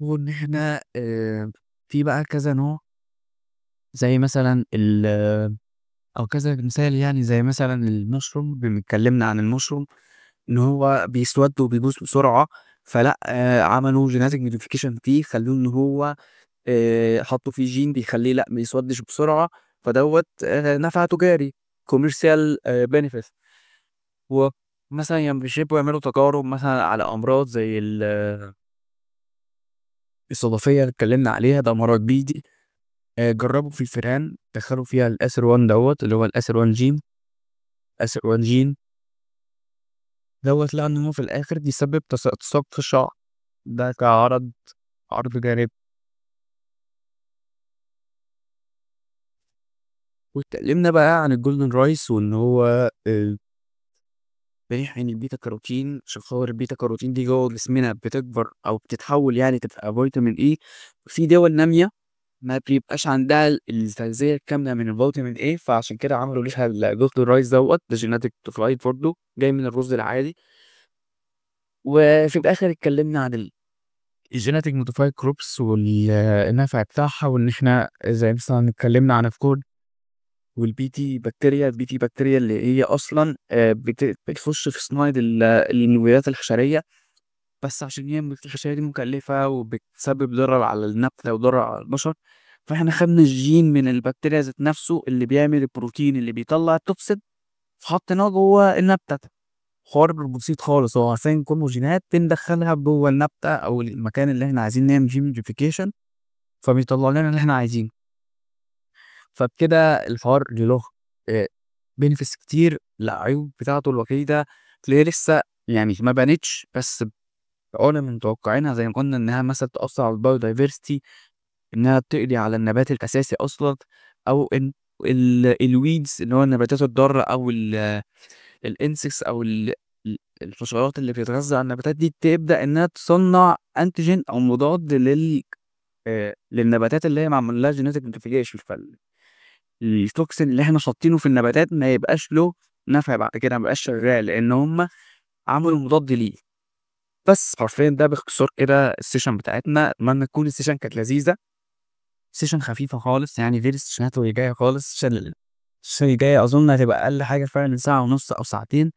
وإن إحنا في بقى كذا نوع زي مثلا أو كذا مثال يعني زي مثلا المشروم. اتكلمنا عن المشروم إن هو بيسود وبيبوظ بسرعة. فلأ عملوا genetic modification فيه خلّوه إن هو حطّوا فيه gene بيخلّيه لأ ما يسودش بسرعة. فدوّة نفع تجاري commercial benefit. و مثلا يشبوا يعملوا تجارب مثلا على امراض زي الصدفيه اللي اتكلمنا عليها، ده مرض بيدي. جربوا في الفئران دخلوا فيها الاسر 1 دوت اللي هو الاسر 1 جين، اسر 1 جين دوت، لقى ان هو في الاخر بيسبب تساقط في الشعر، ده عرض جانبي. واتكلمنا بقى عن الجولدن رايس، وان هو بيحقن البيتا كاروتين عشان خاطر البيتا كاروتين دي جوه جسمنا بتكبر او بتتحول يعني تبقى فيتامين اي. في دول نامية ما بيبقاش عندها التغذية الكاملة من الفيتامين اي، فعشان كده عملوا ليها الجولدن رايس دوت، ده جيناتيك موديفايد برضه جاي من الرز العادي. وفي الاخر اتكلمنا عن الجيناتيك موديفايد كروبس والنفع بتاعها، وان احنا زي مثلا اتكلمنا عن الكود والبي تي بكتيريا. البي تي بكتيريا اللي هي اصلا بتخش في صناعه النمويات الحشريه، بس عشان هي النمويات الحشريه دي مكلفه وبتسبب ضرر على النبته وضرر على البشر، فاحنا خدنا الجين من البكتيريا ذات نفسه اللي بيعمل البروتين اللي بيطلع التوكسين، فحطيناه جوه النبته. حوار بسيط خالص، هو عشان كل جينات بندخلها جوه النبته او المكان اللي احنا عايزين نعمل فيه موديفيكيشن، فبيطلع لنا اللي احنا عايزينه. فبكده الحوار له بينفس كتير، العيوب بتاعته الوحيدة تلاقيه لسه يعني ما بانتش، بس عقولنا متوقعينها زي ما قلنا انها مثلا تأثر على البايودايفرستي، انها بتقضي على النبات الاساسي اصلا، او ان الويدز اللي هو النباتات الضارة، او الانسكس، او الحشرات اللي بتتغذى على النباتات دي تبدأ انها تصنع انتيجين او مضاد للنباتات اللي هي معمول لها جينيتك موديفيكيشن. التوكسين اللي احنا حاطينه في النباتات ما يبقاش له نفع بعد كده، ما يبقاش شغال، لان هم عملوا مضاد ليه. بس حرفيا ده باختصار كده السيشن بتاعتنا. اتمنى تكون السيشن كانت لذيذه، سيشن خفيفه خالص يعني، غير السيشنات اللي جايه خالص. السيشن اللي جايه اظن هتبقى اقل حاجه فعلا ساعه ونص او ساعتين،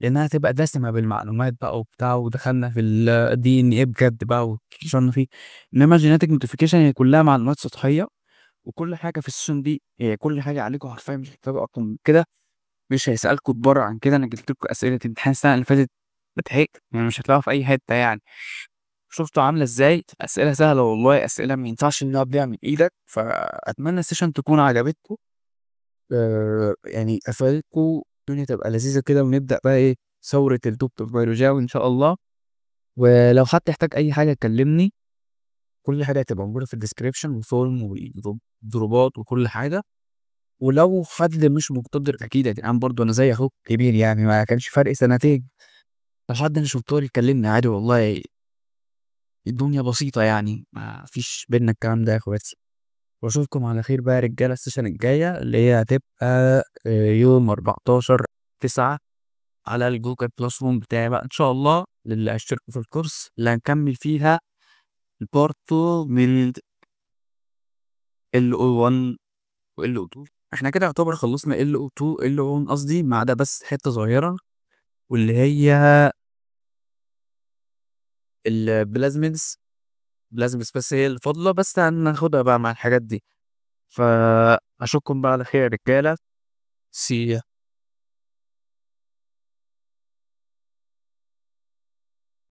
لانها هتبقى دسمه بالمعلومات بقى وبتاع، ودخلنا في الدي ان ايه بجد بقى وشرنا فيه. انما الجيناتيك نوتيفيكيشن هي كلها معلومات سطحيه، وكل حاجه في السيشن دي هي كل حاجه عليكم حرفيا، مش محتاجه اكتر من كده. مش هيسألكوا بره عن كده. انا جبت لكم اسئله امتحان السنه اللي فاتت بتهيأ يعني مش هتلاقوها في اي حته يعني. شفتوا عامله ازاي؟ اسئله سهله والله، اسئله ما ينفعش انها تضيع من ايدك. فاتمنى السيشن تكون عجبتكم، يعني افادتكم، الدنيا تبقى لذيذه كده، ونبدا بقى ايه ثوره الدكتور بيولوجيا ان شاء الله. ولو حد يحتاج اي حاجه كلمني، كل حاجه هتبقى موجوده في الديسكريبشن والفورم والدروبات وكل حاجه. ولو حد مش مقتدر اكيد يا جدعان برضه انا زي اخوك كبير يعني، ما كانش فرق سنتين، لحد انا شفته يكلمني عادي والله. الدنيا بسيطة يعني، ما فيش بينا الكلام ده يا اخواتي. واشوفكم على خير بقى يا رجالة السيشن الجاية اللي هي هتبقى يوم 14/9 على الجوجل بلس روم بتاعي بقى ان شاء الله، للي هيشتركوا في الكورس اللي هنكمل فيها البارت 2 من ال او 1 و ال او 2. احنا كده يعتبر خلصنا ال او 2 ال او 1 قصدي، ما عدا بس حتة صغيرة واللي هي البلازميدز. بلازميدز بس هي اللي فاضلة، بس هناخدها بقى مع الحاجات دي. فأشوفكم بقى على خير يا رجالة. سي